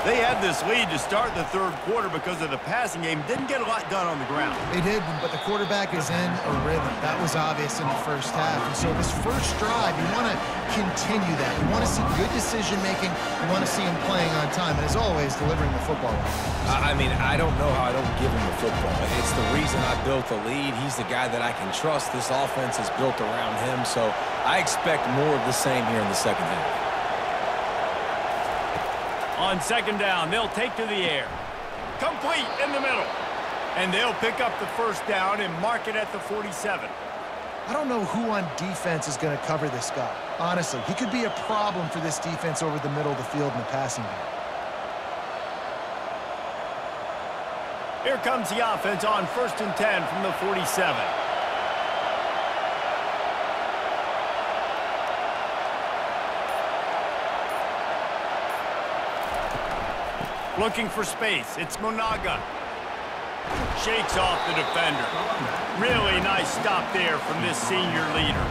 Speaker 1: They had this lead to start the third quarter because of the passing game. Didn't get a lot done on the ground.
Speaker 3: They did, but the quarterback is in a rhythm. That was obvious in the first half. And so this first drive, you want to continue that. You want to see good decision-making. You want to see him playing on time. And as always, delivering the football.
Speaker 2: I mean, I don't know how I don't give him the football. It's the reason I built the lead. He's the guy that I can trust. This offense is built around him. So I expect more of the same here in the second half.
Speaker 1: On second down, they'll take to the air. Complete in the middle. And they'll pick up the first down and mark it at the 47.
Speaker 3: I don't know who on defense is going to cover this guy. Honestly, he could be a problem for this defense over the middle of the field in the passing game.
Speaker 1: Here comes the offense on 1st and 10 from the 47. Looking for space. It's Monaga. Shakes off the defender. Really nice stop there from this senior leader.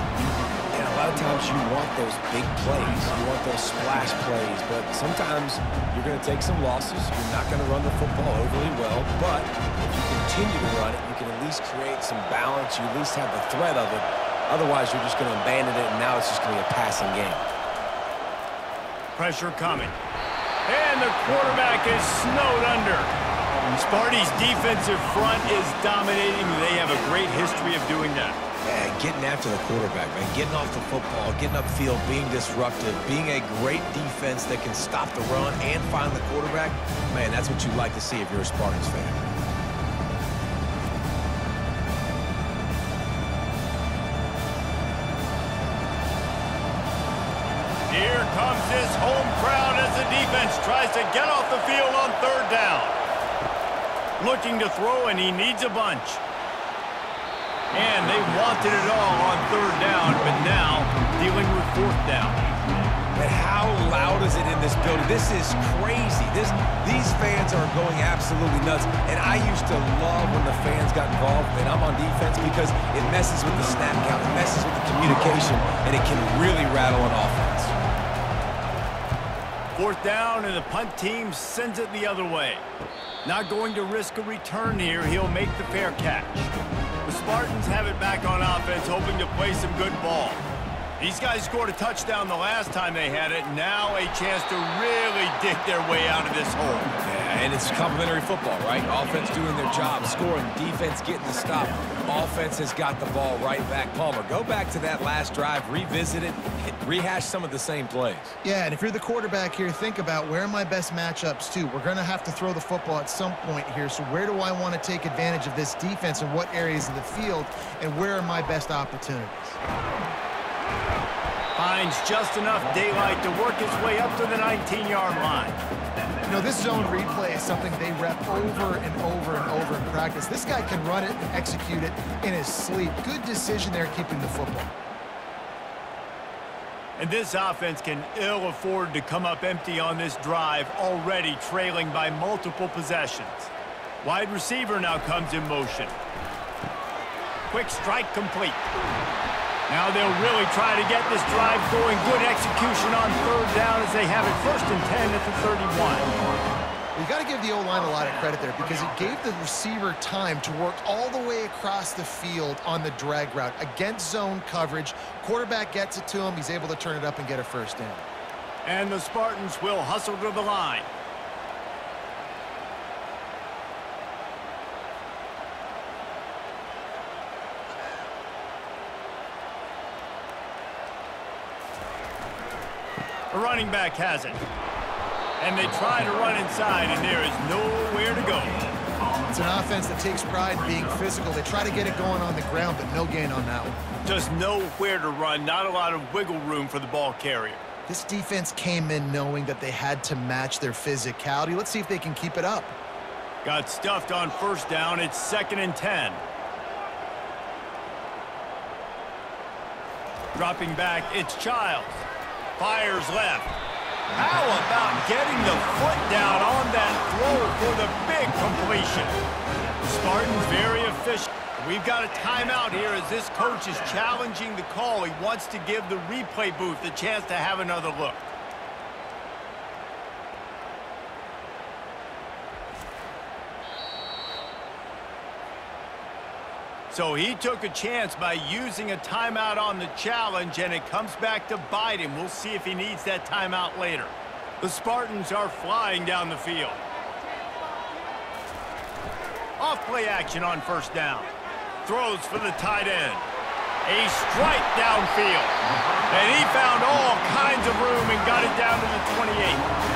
Speaker 2: And a lot of times you want those big plays. You want those splash plays. But sometimes you're going to take some losses. You're not going to run the football overly well. But if you continue to run it, you can at least create some balance. You at least have the threat of it. Otherwise, you're just going to abandon it, and now it's just going to be a passing game.
Speaker 1: Pressure coming. And the quarterback is snowed under. Sparty's defensive front is dominating. They have a great history of doing that.
Speaker 2: Yeah, getting after the quarterback, man. Getting off the football, getting upfield, being disruptive, being a great defense that can stop the run and find the quarterback. Man, that's what you like to see if you're a Spartans fan.
Speaker 1: Here comes this home crowd as the defense tries to get off the field on third down. Looking to throw, and he needs a bunch. And they wanted it all on third down, but now dealing with fourth down.
Speaker 2: And how loud is it in this building? This is crazy. These fans are going absolutely nuts. And I used to love when the fans got involved, and I'm on defense because it messes with the snap count, it messes with the communication, and it can really rattle an offense.
Speaker 1: Fourth down, and the punt team sends it the other way. Not going to risk a return here. He'll make the fair catch. The Spartans have it back on offense, hoping to play some good ball. These guys scored a touchdown the last time they had it. Now a chance to really dig their way out of this hole.
Speaker 2: Yeah, and it's complimentary football, right? Offense doing their job, scoring, defense getting the stop. Offense has got the ball right back. Palmer, go back to that last drive, revisit it, rehash some of the same plays.
Speaker 3: Yeah, and if you're the quarterback here, think about where are my best matchups too. We're going to have to throw the football at some point here, so where do I want to take advantage of this defense and what areas of the field, and where are my best opportunities?
Speaker 1: Finds just enough daylight to work his way up to the 19-yard line.
Speaker 3: You know, this zone replay is something they rep over and over and over in practice. This guy can run it and execute it in his sleep. Good decision there keeping the football.
Speaker 1: And this offense can ill afford to come up empty on this drive, already trailing by multiple possessions. Wide receiver now comes in motion. Quick strike complete. Now they'll really try to get this drive going. Good execution on third down as they have it 1st and 10 at the 31.
Speaker 3: You got to give the O-line a lot of credit there because it gave the receiver time to work all the way across the field on the drag route against zone coverage. Quarterback gets it to him. He's able to turn it up and get a first down.
Speaker 1: And the Spartans will hustle to the line. The running back has it. And they try to run inside, and there is nowhere to go.
Speaker 3: It's an offense that takes pride in being physical. They try to get it going on the ground, but no gain on that one.
Speaker 1: Just nowhere to run, not a lot of wiggle room for the ball carrier.
Speaker 3: This defense came in knowing that they had to match their physicality. Let's see if they can keep it up.
Speaker 1: Got stuffed on first down. It's 2nd and 10. Dropping back, it's Childs. Fires left. How about getting the foot down on that throw for the big completion? Spartans very efficient. We've got a timeout here as this coach is challenging the call. He wants to give the replay booth a chance to have another look. So he took a chance by using a timeout on the challenge, and it comes back to bite him. We'll see if he needs that timeout later. The Spartans are flying down the field. Off play action on first down. Throws for the tight end. A strike downfield. And he found all kinds of room and got it down to the 28.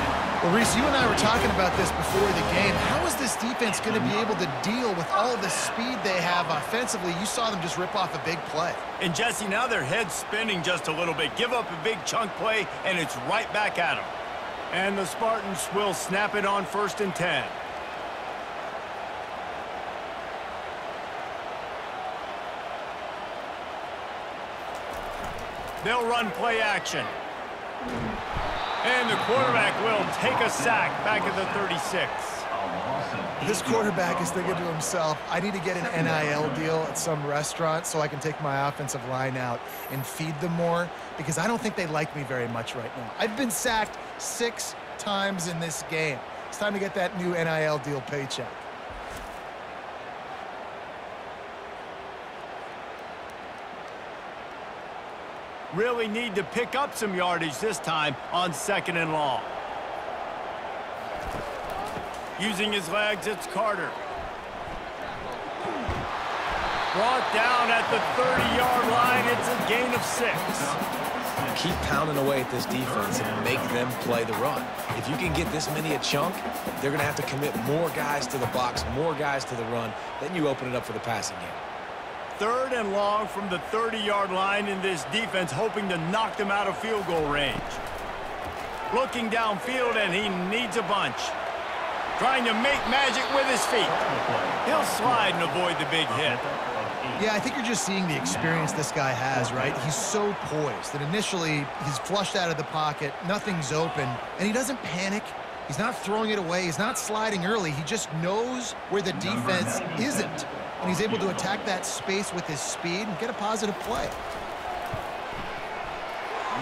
Speaker 3: Well, Reese, you and I were talking about this before the game. How is this defense going to be able to deal with all the speed they have offensively? You saw them just rip off a big play.
Speaker 1: And, Jesse, now their head's spinning just a little bit. Give up a big chunk play, and it's right back at them. And the Spartans will snap it on 1st and 10. They'll run play action. And the quarterback will take a sack back at the 36.
Speaker 3: This quarterback is thinking to himself, I need to get an NIL deal at some restaurant so I can take my offensive line out and feed them more, because I don't think they like me very much right now. I've been sacked 6 times in this game. It's time to get that new NIL deal paycheck.
Speaker 1: Really need to pick up some yardage this time on 2nd and long. Using his legs, it's Carter. Brought down at the 30-yard line. It's a gain of 6.
Speaker 2: Keep pounding away at this defense and make them play the run. If you can get this many a chunk, they're going to have to commit more guys to the box, more guys to the run. Then you open it up for the passing game.
Speaker 1: 3rd and long from the 30-yard line in this defense, hoping to knock them out of field goal range. Looking downfield, and he needs a bunch. Trying to make magic with his feet. He'll slide and avoid the big hit.
Speaker 3: Yeah, I think you're just seeing the experience this guy has, right? He's so poised that initially he's flushed out of the pocket, nothing's open, and he doesn't panic. He's not throwing it away. He's not sliding early. He just knows where the defense isn't. And he's able to attack that space with his speed and get a positive play.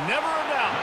Speaker 1: Never a doubt.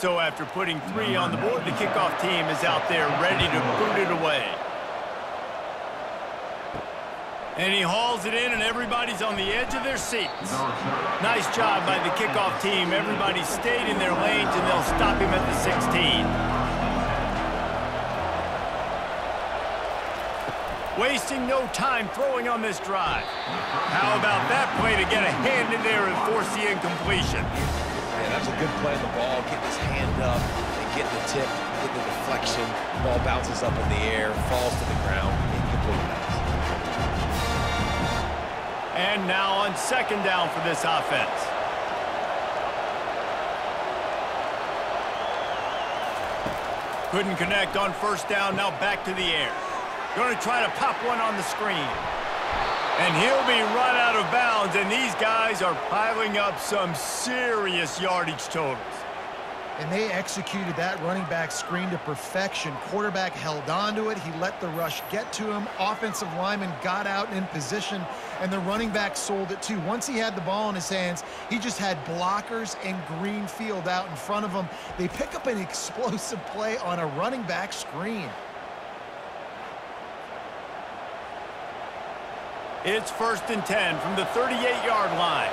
Speaker 1: So after putting 3 on the board, the kickoff team is out there ready to boot it away. And he hauls it in, and everybody's on the edge of their seats. Nice job by the kickoff team. Everybody stayed in their lanes, and they'll stop him at the 16. Wasting no time throwing on this drive. How about that play to get a hand in there and force the incompletion?
Speaker 2: Yeah, that was a good play on the ball, getting his hand up, and getting the tip, getting the deflection. Ball bounces up in the air, falls to the ground, incomplete pass.
Speaker 1: And now on 2nd down for this offense. Couldn't connect on 1st down, now back to the air. Going to try to pop one on the screen. And he'll be run out of bounds, and these guys are piling up some serious yardage totals.
Speaker 3: And they executed that running back screen to perfection. Quarterback held on to it. He let the rush get to him. Offensive lineman got out and in position, and the running back sold it too. Once he had the ball in his hands, he just had blockers and green field out in front of him. They pick up an explosive play on a running back screen.
Speaker 1: It's 1st and 10 from the 38-yard line.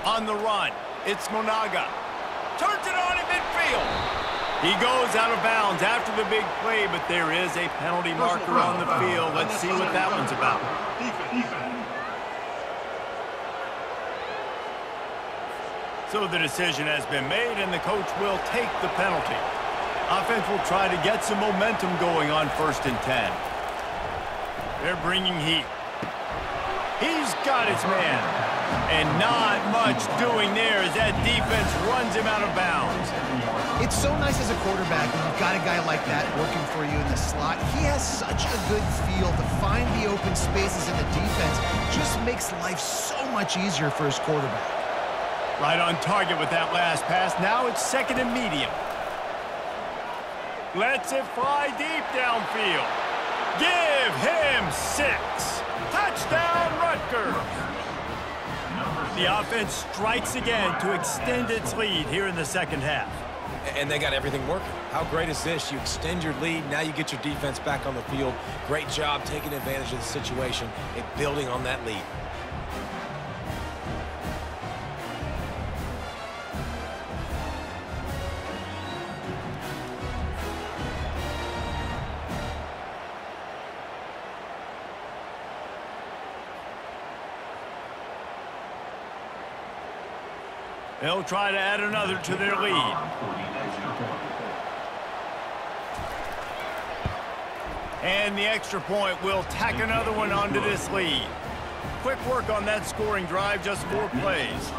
Speaker 1: On the run, it's Monaga. Turns it on in midfield. He goes out of bounds after the big play, but there is a penalty marker on the field. Let's see what that one's about. So the decision has been made, and the coach will take the penalty. Offense will try to get some momentum going on 1st and 10. They're bringing heat. He's got his man. And not much doing there as that defense runs him out of bounds.
Speaker 3: It's so nice as a quarterback when you've got a guy like that working for you in the slot. He has such a good feel to find the open spaces in the defense. Just makes life so much easier for his quarterback.
Speaker 1: Right on target with that last pass. Now it's 2nd and medium. Lets it fly deep downfield. Give him 6. Touchdown, Rutgers. The offense strikes again to extend its lead here in the 2nd half.
Speaker 2: And they got everything working. How great is this? You extend your lead, now you get your defense back on the field. Great job taking advantage of the situation and building on that lead.
Speaker 1: They'll try to add another to their lead. And the extra point will tack another one onto this lead. Quick work on that scoring drive, just 4 plays.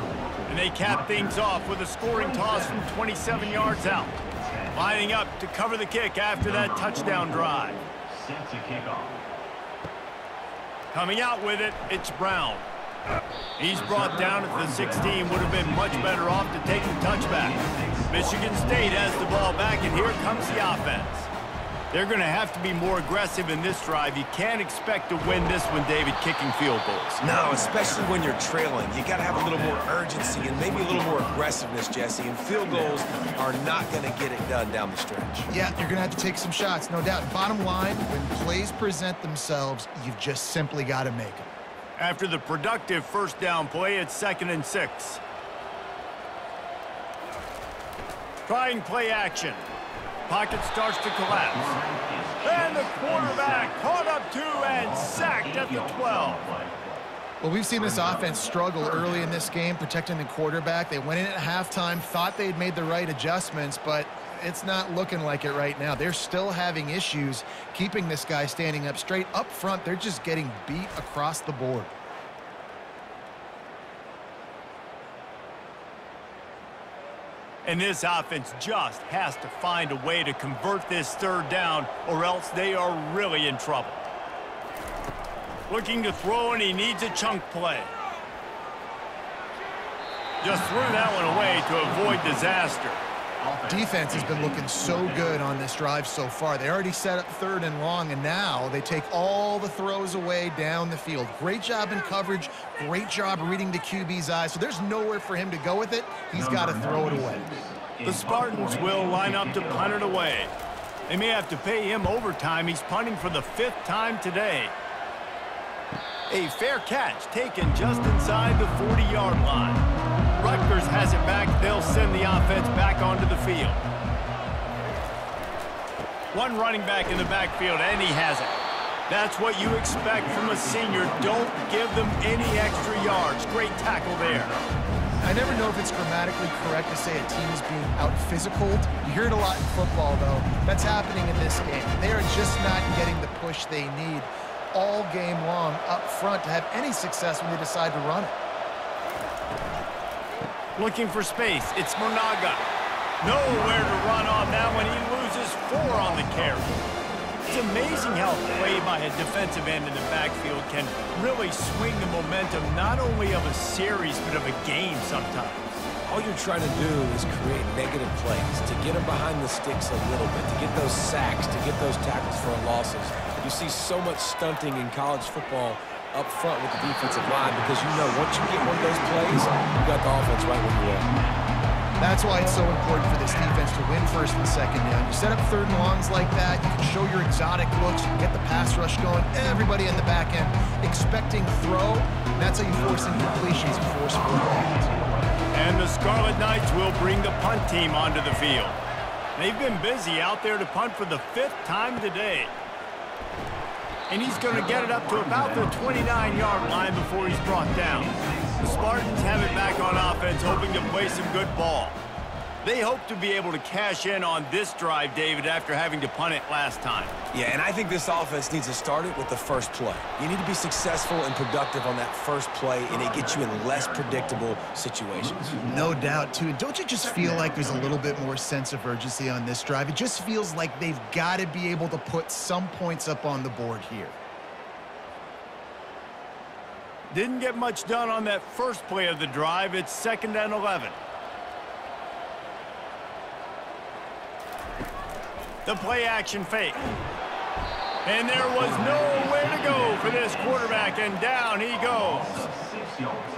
Speaker 1: And they cap things off with a scoring toss from 27 yards out. Lining up to cover the kick after that touchdown drive. Coming out with it, it's Brown. He's brought down at the 16. Would have been much better off to take the touchback. Michigan State has the ball back, and here comes the offense. They're going to have to be more aggressive in this drive. You can't expect to win this one, David, kicking field goals.
Speaker 2: No, especially when you're trailing. You got to have a little more urgency and maybe a little more aggressiveness, Jesse. And field goals are not going to get it done down the stretch.
Speaker 3: Yeah, you're going to have to take some shots, no doubt. Bottom line, when plays present themselves, you've just simply got to make them.
Speaker 1: After the productive 1st down play, it's 2nd and 6. Trying play action. Pocket starts to collapse. And the quarterback caught up to and sacked at the 12.
Speaker 3: Well, we've seen this offense struggle early in this game, protecting the quarterback. They went in at halftime, thought they'd made the right adjustments, but it's not looking like it right now. They're still having issues keeping this guy standing up straight. Up front, they're just getting beat across the board.
Speaker 1: And this offense just has to find a way to convert this 3rd down, or else they are really in trouble. Looking to throw, and he needs a chunk play. Just threw that one away to avoid disaster.
Speaker 3: Defense has been looking so good on this drive so far. They already set up 3rd and long, and now they take all the throws away down the field. Great job in coverage, great job reading the QB's eyes. So there's nowhere for him to go with it. He's got to throw it away.
Speaker 1: The Spartans will line up to punt it away. They may have to pay him overtime. He's punting for the 5th time today. A fair catch taken just inside the 40-yard line. Rutgers has it back. They'll send the offense back onto the field. One running back in the backfield, and he has it. That's what you expect from a senior. Don't give them any extra yards. Great tackle there.
Speaker 3: I never know if it's grammatically correct to say a team is being out-physicaled. You hear it a lot in football, though. That's happening in this game. They are just not getting the push they need all game long up front to have any success when they decide to run it.
Speaker 1: Looking for space. It's Monaga. Nowhere to run on that one. He loses 4 on the carry. It's amazing how play by a defensive end in the backfield can really swing the momentum not only of a series but of a game sometimes.
Speaker 2: All you're trying to do is create negative plays, to get them behind the sticks a little bit, to get those sacks, to get those tackles for losses. You see so much stunting in college football up front with the defensive line because you know once you get one of those plays, you got the offense right where you are.
Speaker 3: That's why it's so important for this defense to win first and second down. You set up third and longs like that, you can show your exotic looks, you can get the pass rush going, everybody in the back end expecting throw. That's how you force incompletions and force forward.
Speaker 1: And the Scarlet Knights will bring the punt team onto the field. They've been busy out there to punt for the 5th time today. And he's going to get it up to about the 29-yard line before he's brought down. The Spartans have it back on offense, hoping to play some good ball. They hope to be able to cash in on this drive, David, after having to punt it last time.
Speaker 2: Yeah, and I think this offense needs to start it with the first play. You need to be successful and productive on that first play, and it gets you in less predictable situations.
Speaker 3: No doubt, too. Don't you just feel like there's a little bit more sense of urgency on this drive? It just feels like they've got to be able to put some points up on the board here.
Speaker 1: Didn't get much done on that first play of the drive. It's 2nd and 11. The play action fake. And there was nowhere to go for this quarterback, and down he goes.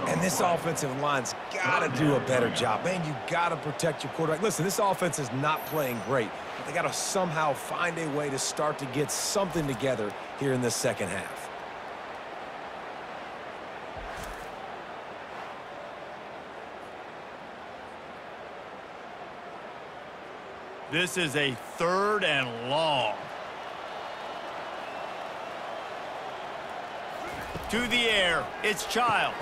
Speaker 2: And this offensive line's got to do a better job. Man, you got to protect your quarterback. Listen, this offense is not playing great. But they got to somehow find a way to start to get something together here in this second half.
Speaker 1: This is a 3rd and long. To the air, it's Childs.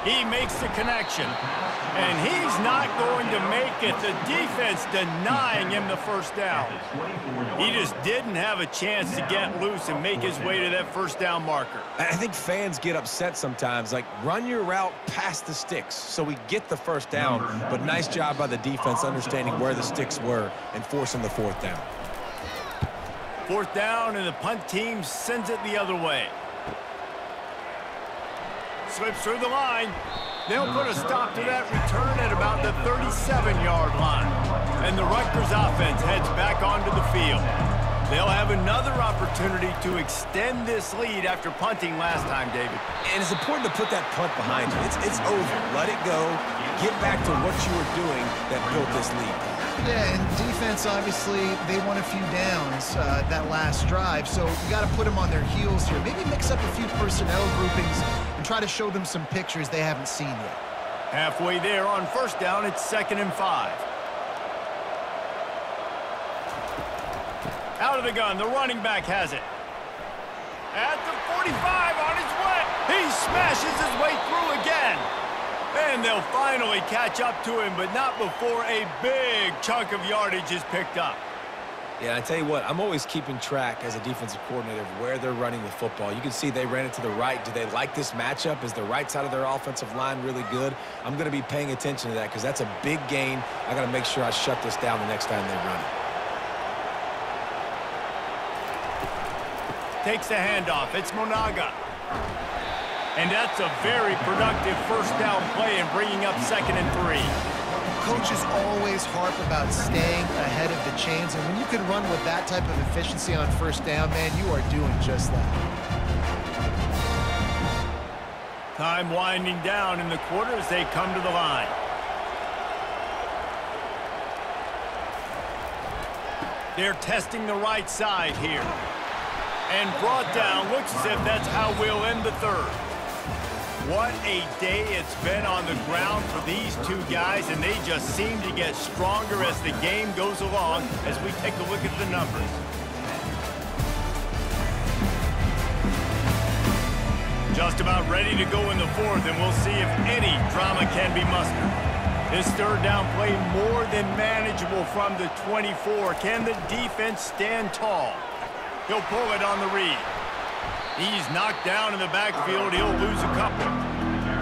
Speaker 1: He makes the connection, and he's not going to make it. The defense denying him the first down. He just didn't have a chance to get loose and make his way to that first down marker.
Speaker 2: I think fans get upset sometimes, like run your route past the sticks so we get the first down, but nice job by the defense understanding where the sticks were and forcing the 4th down.
Speaker 1: 4th down, and the punt team sends it the other way. Slips through the line. They'll put a stop to that return at about the 37-yard line. And the Rutgers offense heads back onto the field. They'll have another opportunity to extend this lead after punting last time, David.
Speaker 2: And it's important to put that punt behind you. It's over. Let it go. Get back to what you were doing that built this lead.
Speaker 3: Yeah, and defense, obviously, they won a few downs that last drive, so you got to put them on their heels here. Maybe mix up a few personnel groupings and try to show them some pictures they haven't seen yet.
Speaker 1: Halfway there on 1st down, it's 2nd and 5. Out of the gun, the running back has it. At the 45 on his way. He smashes his way through again. And they'll finally catch up to him, but not before a big chunk of yardage is picked up.
Speaker 2: Yeah, I tell you what, I'm always keeping track as a defensive coordinator of where they're running the football. You can see they ran it to the right. Do they like this matchup? Is the right side of their offensive line really good? I'm going to be paying attention to that because that's a big gain. I got to make sure I shut this down the next time they run it.
Speaker 1: Takes the handoff. It's Monaga. And that's a very productive first down play and bringing up 2nd and 3.
Speaker 3: Coaches always harp about staying ahead of the chains, and when you can run with that type of efficiency on first down, man, you are doing just that.
Speaker 1: Time winding down in the quarter as they come to the line. They're testing the right side here. And brought down. Looks as if that's how we'll end the 3rd. What a day it's been on the ground for these two guys, and they just seem to get stronger as the game goes along as we take a look at the numbers. Just about ready to go in the 4th, and we'll see if any drama can be mustered. This 3rd down play more than manageable from the 24. Can the defense stand tall? He'll pull it on the read. He's knocked down in the backfield. He'll lose a couple.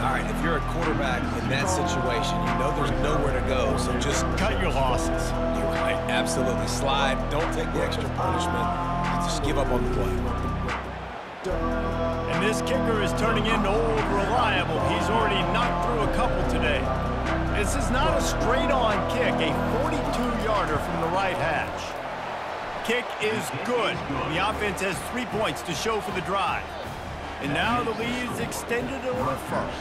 Speaker 2: All right, if you're a quarterback in that situation, you know there's nowhere to go, so just
Speaker 1: cut your losses.
Speaker 2: You're right, absolutely. Slide. Don't take the extra punishment. Just give up on the play.
Speaker 1: And this kicker is turning into old reliable. He's already knocked through a couple today. This is not a straight-on kick, a 42-yarder from the right hash. Kick is good. The offense has 3 points to show for the drive. And now the lead is extended a little further.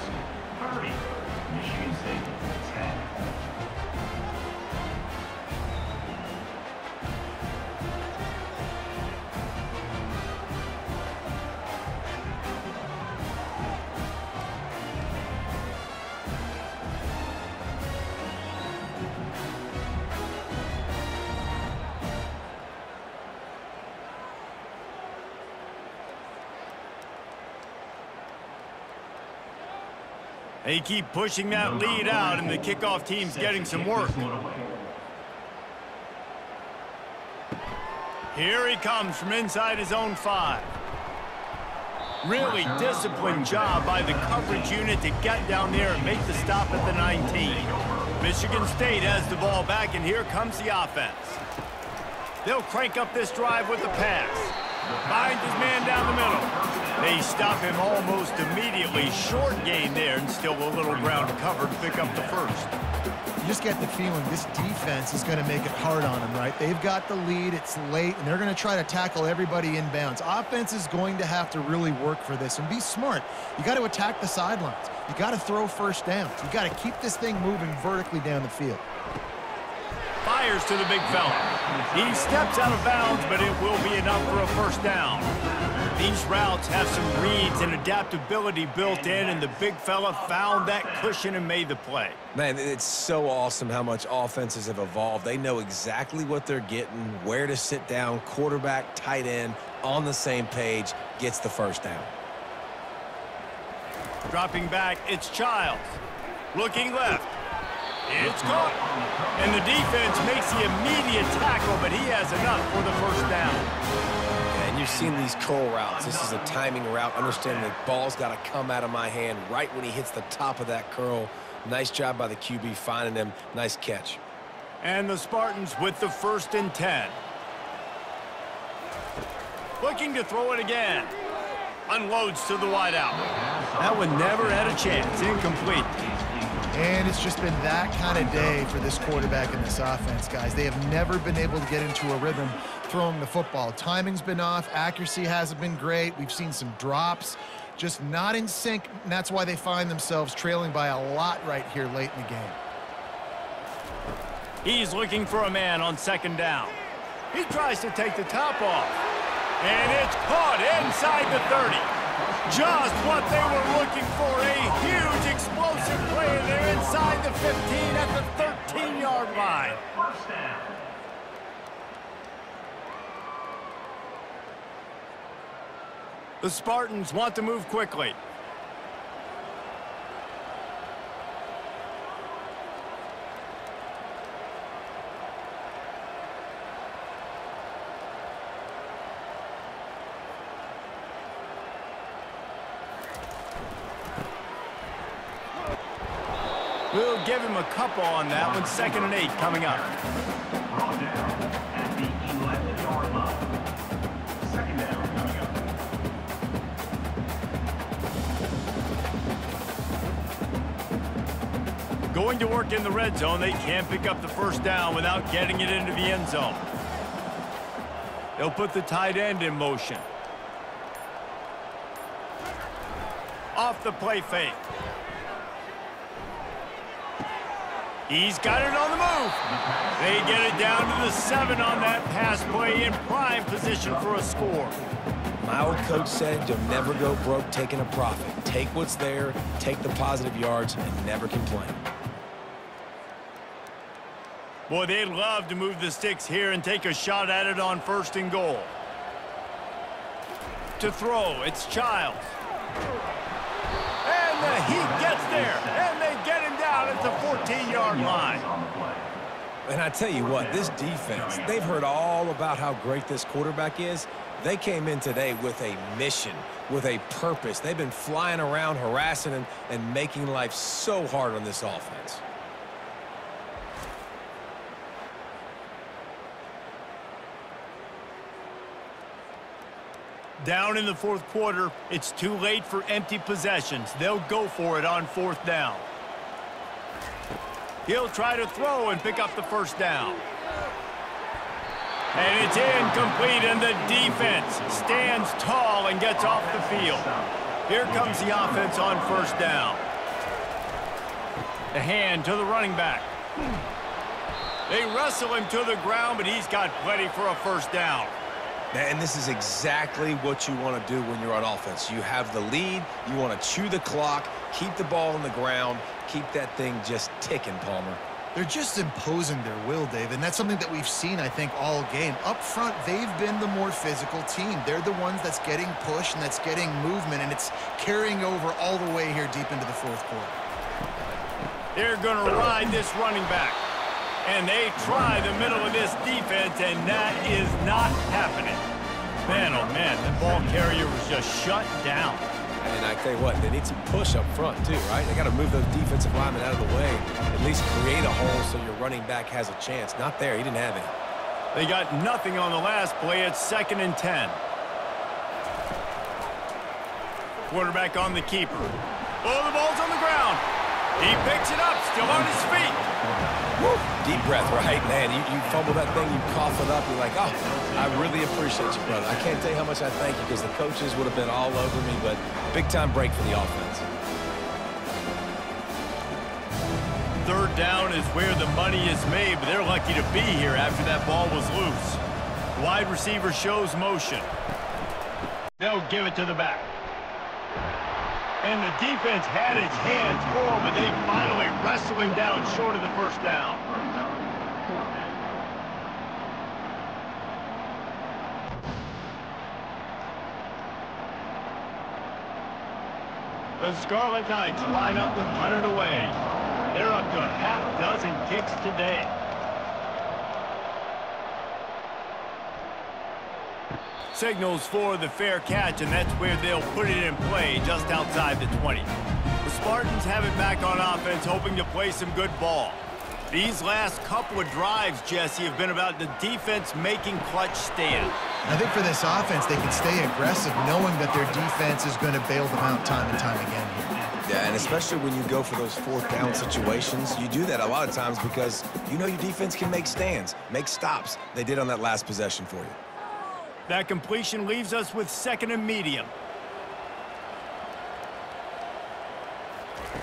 Speaker 1: They keep pushing that lead out, and the kickoff team's getting some work. Here he comes from inside his own 5. Really disciplined job by the coverage unit to get down there and make the stop at the 19. Michigan State has the ball back, and here comes the offense. They'll crank up this drive with the pass. Finds his man down the middle. They stop him almost immediately. Short gain there, and still a little ground cover to pick up the first.
Speaker 3: You just get the feeling this defense is going to make it hard on them, right? They've got the lead, it's late, and they're going to try to tackle everybody inbounds. Offense is going to have to really work for this and be smart. You got to attack the sidelines. You got to throw first downs. You got to keep this thing moving vertically down the field.
Speaker 1: Fires to the big fella. He steps out of bounds, but it will be enough for a first down. These routes have some reads and adaptability built in, and the big fella found that cushion and made the play.
Speaker 2: Man, it's so awesome how much offenses have evolved. They know exactly what they're getting, where to sit down, quarterback, tight end, on the same page, gets the first down.
Speaker 1: Dropping back, it's Childs. Looking left. It's caught. And the defense makes the immediate tackle, but he has enough for the first down.
Speaker 2: And you've seen these curl routes. This is a timing route. Understanding the ball's got to come out of my hand right when he hits the top of that curl. Nice job by the QB finding him. Nice catch.
Speaker 1: And the Spartans with the 1st and 10. Looking to throw it again. Unloads to the wideout. That one never had a chance. Incomplete.
Speaker 3: And it's just been that kind of day for this quarterback and this offense, guys. They have never been able to get into a rhythm throwing the football. Timing's been off. Accuracy hasn't been great. We've seen some drops. Just not in sync, and that's why they find themselves trailing by a lot right here late in the game.
Speaker 1: He's looking for a man on 2nd down. He tries to take the top off. And it's caught inside the 30. Just what they were looking for. A huge explosive play, and they're inside the 15 at the 13-yard line. The Spartans want to move quickly. We'll give him a couple on that one. 2nd and 8 coming up.
Speaker 4: Brought down at the 11-yard line. 2nd down coming up.
Speaker 1: Going to work in the red zone. They can't pick up the first down without getting it into the end zone. They'll put the tight end in motion. Off the play fake. He's got it on the move. They get it down to the 7 on that pass play, in prime position for a score.
Speaker 2: My old coach said you'll never go broke taking a profit. Take what's there, take the positive yards, and never complain.
Speaker 1: Boy, they'd love to move the sticks here and take a shot at it on 1st and goal. To throw, it's Childs. And the heat gets there, and they get him down at the 14-yard line.
Speaker 2: And I tell you what, this defense, they've heard all about how great this quarterback is. They came in today with a mission, with a purpose. They've been flying around, harassing him, and making life so hard on this offense.
Speaker 1: Down in the 4th quarter, it's too late for empty possessions. They'll go for it on 4th down. He'll try to throw and pick up the first down. And it's incomplete, and the defense stands tall and gets off the field. Here comes the offense on 1st down. The hand to the running back. They wrestle him to the ground, but he's got plenty for a first down.
Speaker 2: And this is exactly what you want to do when you're on offense. You have the lead, you want to chew the clock, keep the ball on the ground, keep that thing just ticking, Palmer.
Speaker 3: They're just imposing their will, Dave, and that's something that we've seen, I think, all game. Up front, they've been the more physical team. They're the ones that's getting pushed and that's getting movement, and it's carrying over all the way here deep into the 4th quarter.
Speaker 1: They're going to ride this running back. And they try the middle of this defense, and that is not happening. Man, oh man, the ball carrier was just shut down.
Speaker 2: And I tell you what, they need some push up front too, right? They got to move those defensive linemen out of the way, at least create a hole so your running back has a chance. Not there, he didn't have any.
Speaker 1: They got nothing on the last play. It's 2nd and 10. Quarterback on the keeper. Oh, the ball's on the ground. He picks it up, still on his feet.
Speaker 2: Woo. Deep breath, right? Man, you fumble that thing, you cough it up, you're like, oh, I really appreciate you, brother. I can't tell you how much I thank you because the coaches would have been all over me, but big-time break for the offense.
Speaker 1: 3rd down is where the money is made, but they're lucky to be here after that ball was loose. Wide receiver shows motion. They'll give it to the back. And the defense had its hands full, but they finally wrestled him down short of the 1st down. The Scarlet Knights line up and run it away. They're up to a 6 kicks today. Signals for the fair catch, and that's where they'll put it in play, just outside the 20. The Spartans have it back on offense, hoping to play some good ball. These last couple of drives, Jesse, have been about the defense making clutch stands.
Speaker 3: I think for this offense, they can stay aggressive, knowing that their defense is going to bail them out time and time again here.
Speaker 2: Yeah, and especially when you go for those 4th down situations, you do that a lot of times because you know your defense can make stands, make stops. They did on that last possession for you.
Speaker 1: That completion leaves us with 2nd and medium.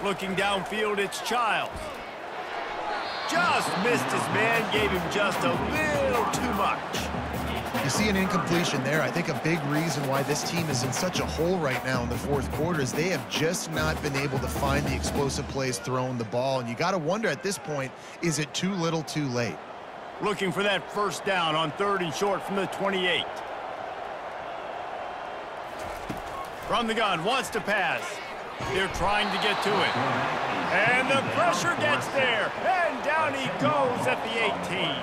Speaker 1: Looking downfield, it's Childs. Just missed his man, gave him just a little too much.
Speaker 3: You see an incompletion there. I think a big reason why this team is in such a hole right now in the 4th quarter is they have just not been able to find the explosive plays throwing the ball. And you got to wonder at this point, is it too little too late?
Speaker 1: Looking for that 1st down on 3rd and short from the 28. From the gun, wants to pass. They're trying to get to it. And the pressure gets there. And down he goes at the 18.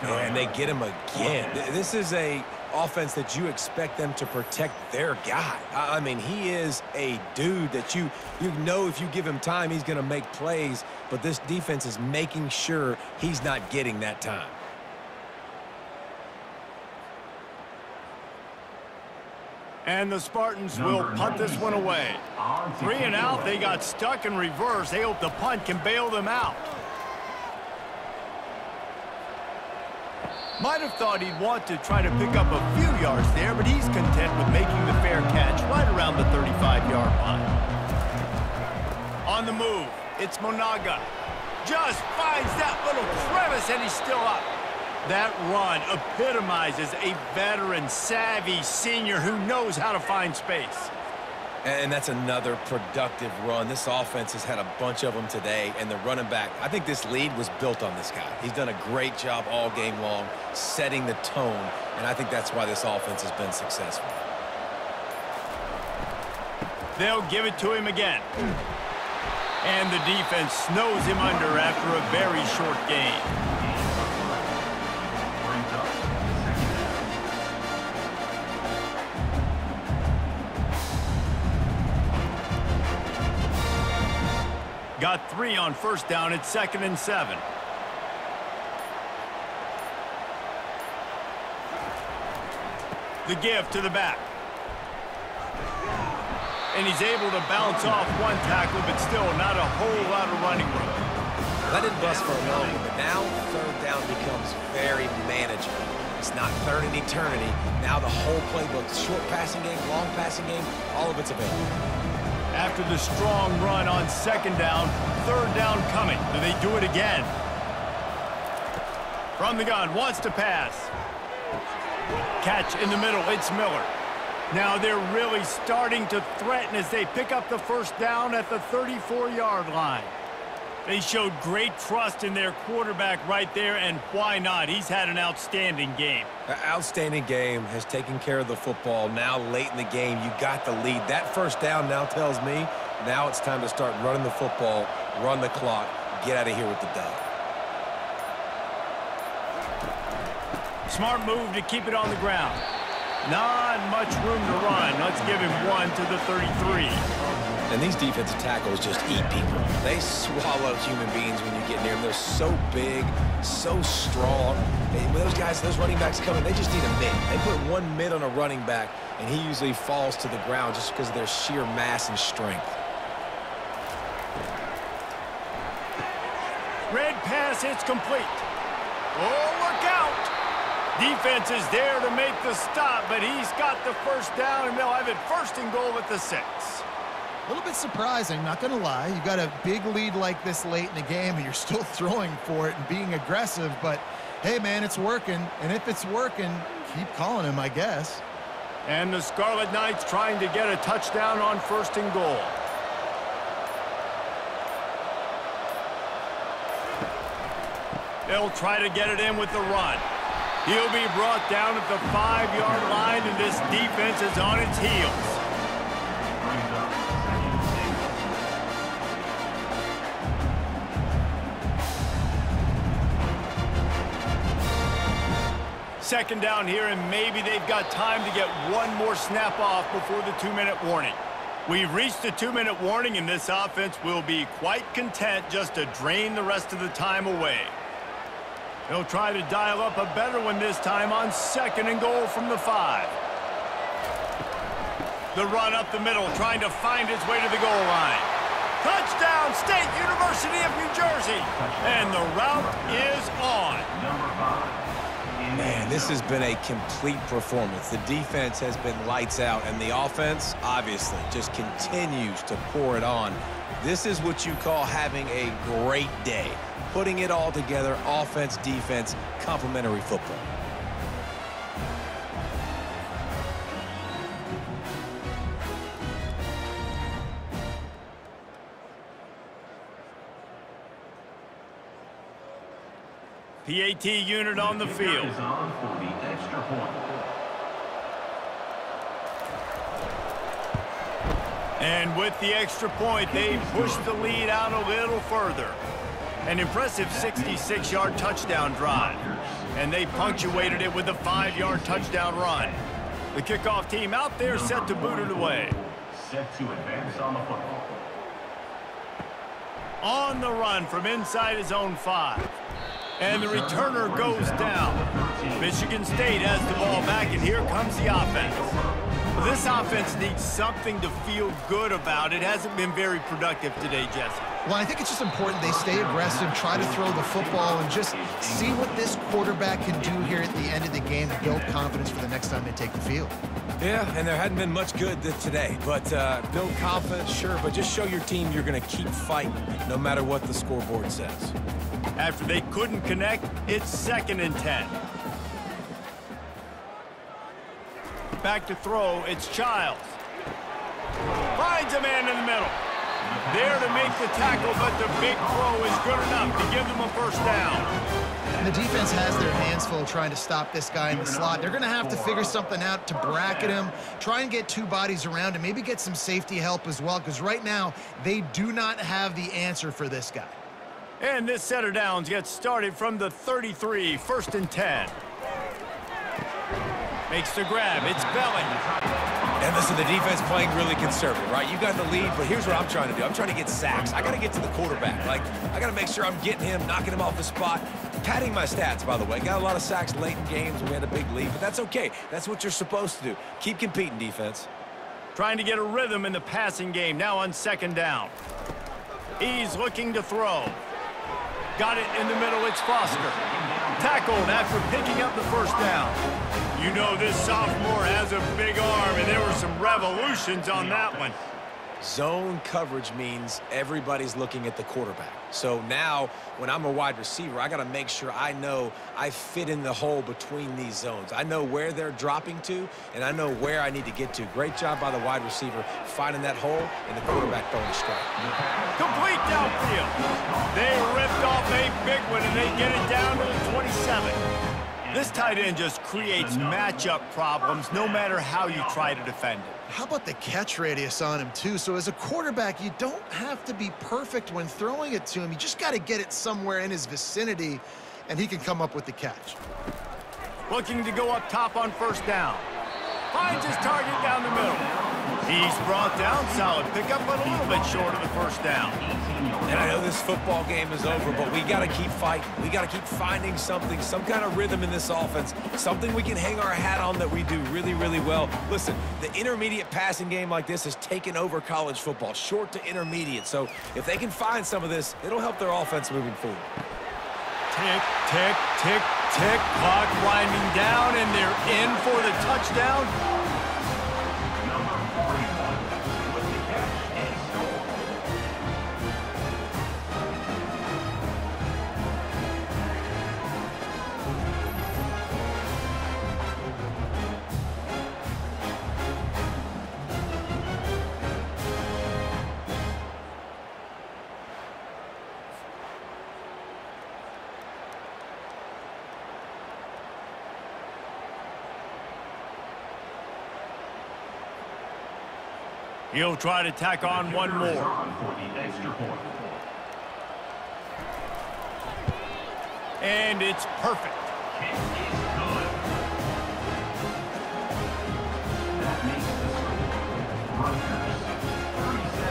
Speaker 2: And they get him again. This is a offense that you expect them to protect their guy. I mean, he is a dude that you know if you give him time, he's going to make plays. But this defense is making sure he's not getting that time.
Speaker 1: And the Spartans will punt this one away. 3 and out, they got stuck in reverse. They hope the punt can bail them out. Might have thought he'd want to try to pick up a few yards there, but he's content with making the fair catch right around the 35-yard line. On the move, it's Monaga. Just finds that little crevice, and he's still up. That run epitomizes a veteran, savvy senior who knows how to find space.
Speaker 2: And that's another productive run. This offense has had a bunch of them today, and the running back, I think this lead was built on this guy. He's done a great job all game long, setting the tone, and I think that's why this offense has been successful.
Speaker 1: They'll give it to him again. And the defense snows him under after a very short game. Got 3 on 1st down. It's 2nd and 7. The give to the back. And he's able to bounce off one tackle, but still not a whole lot of running room.
Speaker 2: That didn't bust for a moment, but now 3rd down becomes very manageable. It's not 3rd and eternity. Now the whole playbook, short passing game, long passing game, all of it's available.
Speaker 1: After the strong run on 2nd down, 3rd down coming. Do they do it again? From the gun, wants to pass. Catch in the middle, it's Miller. Now they're really starting to threaten as they pick up the 1st down at the 34-yard line. They showed great trust in their quarterback right there, and why not? He's had an outstanding game.
Speaker 2: Outstanding game, has taken care of the football. Now late in the game, you got the lead. That 1st down now tells me Now it's time to start running the football, run the clock, get out of here with the dub.
Speaker 1: Smart move to keep it on the ground. Not much room to run. Let's give him 1 to the 33.
Speaker 2: And these defensive tackles just eat people. They swallow human beings when you get near them. They're so big, so strong. And when those guys, those running backs come in, they just need a mid. They put one mid on a running back, and he usually falls to the ground just because of their sheer mass and strength.
Speaker 1: Red pass, it's complete. Oh, look out! Defense is there to make the stop, but he's got the first down, and they'll have it 1st and goal at the 6.
Speaker 3: A little bit surprising, not going to lie. You got a big lead like this late in the game, and you're still throwing for it and being aggressive. But, hey, man, it's working. And if it's working, keep calling him, I guess.
Speaker 1: And the Scarlet Knights trying to get a touchdown on 1st and goal. They'll try to get it in with the run. He'll be brought down at the 5-yard line, and this defense is on its heels. Second down here, and maybe they've got time to get one more snap off before the 2-minute warning. We've reached the 2-minute warning, and this offense will be quite content just to drain the rest of the time away. They'll try to dial up a better one this time on 2nd and goal from the 5. The run up the middle, trying to find its way to the goal line. Touchdown, State University of New Jersey. And the route is on.
Speaker 2: Man, this has been a complete performance. The defense has been lights out, and the offense, obviously, just continues to pour it on. This is what you call having a great day. Putting it all together, offense, defense, complementary football.
Speaker 1: PAT unit on the field.
Speaker 4: Is on for the extra point.
Speaker 1: And with the extra point, they push the lead out a little further. An impressive 66-yard touchdown drive. And they punctuated it with a 5-yard touchdown run. The kickoff team out there set to boot it away.
Speaker 4: Set to advance on the football.
Speaker 1: On the run from inside his own 5. And the returner goes down. Michigan State has the ball back, and here comes the offense. This offense needs something to feel good about. It hasn't been very productive today, Jesse.
Speaker 3: Well, I think it's just important they stay aggressive, try to throw the football, and just see what this quarterback can do here at the end of the game to build confidence for the next time they take the field.
Speaker 2: Yeah, and there hadn't been much good today, but build confidence, sure, but just show your team you're going to keep fighting no matter what the scoreboard says.
Speaker 1: After they couldn't connect, it's 2nd and 10. Back to throw, it's Childs. Finds a man in the middle. There to make the tackle, but the big throw is good enough to give them a 1st down.
Speaker 3: And the defense has their hands full trying to stop this guy in the slot. They're going to have to figure something out to bracket him, try and get 2 bodies around him, maybe get some safety help as well, because right now they do not have the answer for this guy.
Speaker 1: And this set of downs gets started from the 33, 1st and 10. Makes the grab, it's Belling.
Speaker 2: And listen, the defense playing really conservative, right? You got the lead, but here's what I'm trying to do. I'm trying to get sacks. I got to get to the quarterback. Like, I got to make sure I'm getting him, knocking him off the spot. Padding my stats, by the way. Got a lot of sacks late in games when we had a big lead, but that's okay. That's what you're supposed to do. Keep competing, defense.
Speaker 1: Trying to get a rhythm in the passing game, now on 2nd down. He's looking to throw. Got it in the middle, it's Foster. Tackled after picking up the 1st down. You know this sophomore has a big arm, and there were some revolutions on that one.
Speaker 2: Zone coverage means everybody's looking at the quarterback. So now, when I'm a wide receiver, I got to make sure I know I fit in the hole between these zones. I know where they're dropping to, and I know where I need to get to. Great job by the wide receiver finding that hole, and the quarterback throwing a strike.
Speaker 1: Complete downfield. They ripped off a big one, and they get it down to the 27. This tight end just creates matchup problems no matter how you try to defend it.
Speaker 3: How about the catch radius on him, too? So as a quarterback, you don't have to be perfect when throwing it to him. You just got to get it somewhere in his vicinity, and he can come up with the catch.
Speaker 1: Looking to go up top on first down. Finds his target down the middle. He's brought down. Solid pickup, but a little bit short of the first down.
Speaker 2: And I know this football game is over, but we got to keep fighting. We got to keep finding something, some kind of rhythm in this offense, something we can hang our hat on that we do really, really well. Listen, the intermediate passing game like this has taken over college football, short to intermediate. So if they can find some of this, it'll help their offense moving forward.
Speaker 1: Tick, tick, tick, tick. Clock winding down, and they're in for the touchdown.
Speaker 4: Number 41 with the catch and score.
Speaker 1: He'll try to tack on one more.
Speaker 4: For the extra point.
Speaker 1: And it's perfect.
Speaker 4: Kick is good. That makes the score Rutgers 37,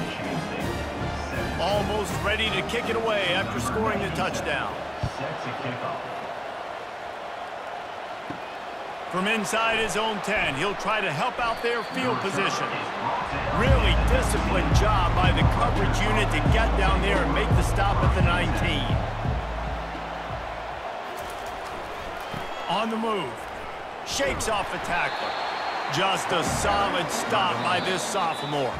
Speaker 4: Michigan State 7.
Speaker 1: Almost ready to kick it away after scoring the touchdown.
Speaker 4: Sets a kickoff.
Speaker 1: From inside his own 10, he'll try to help out their field position. Really disciplined job by the coverage unit to get down there and make the stop at the 19. On the move. Shakes off the tackler. Just a solid stop by this sophomore.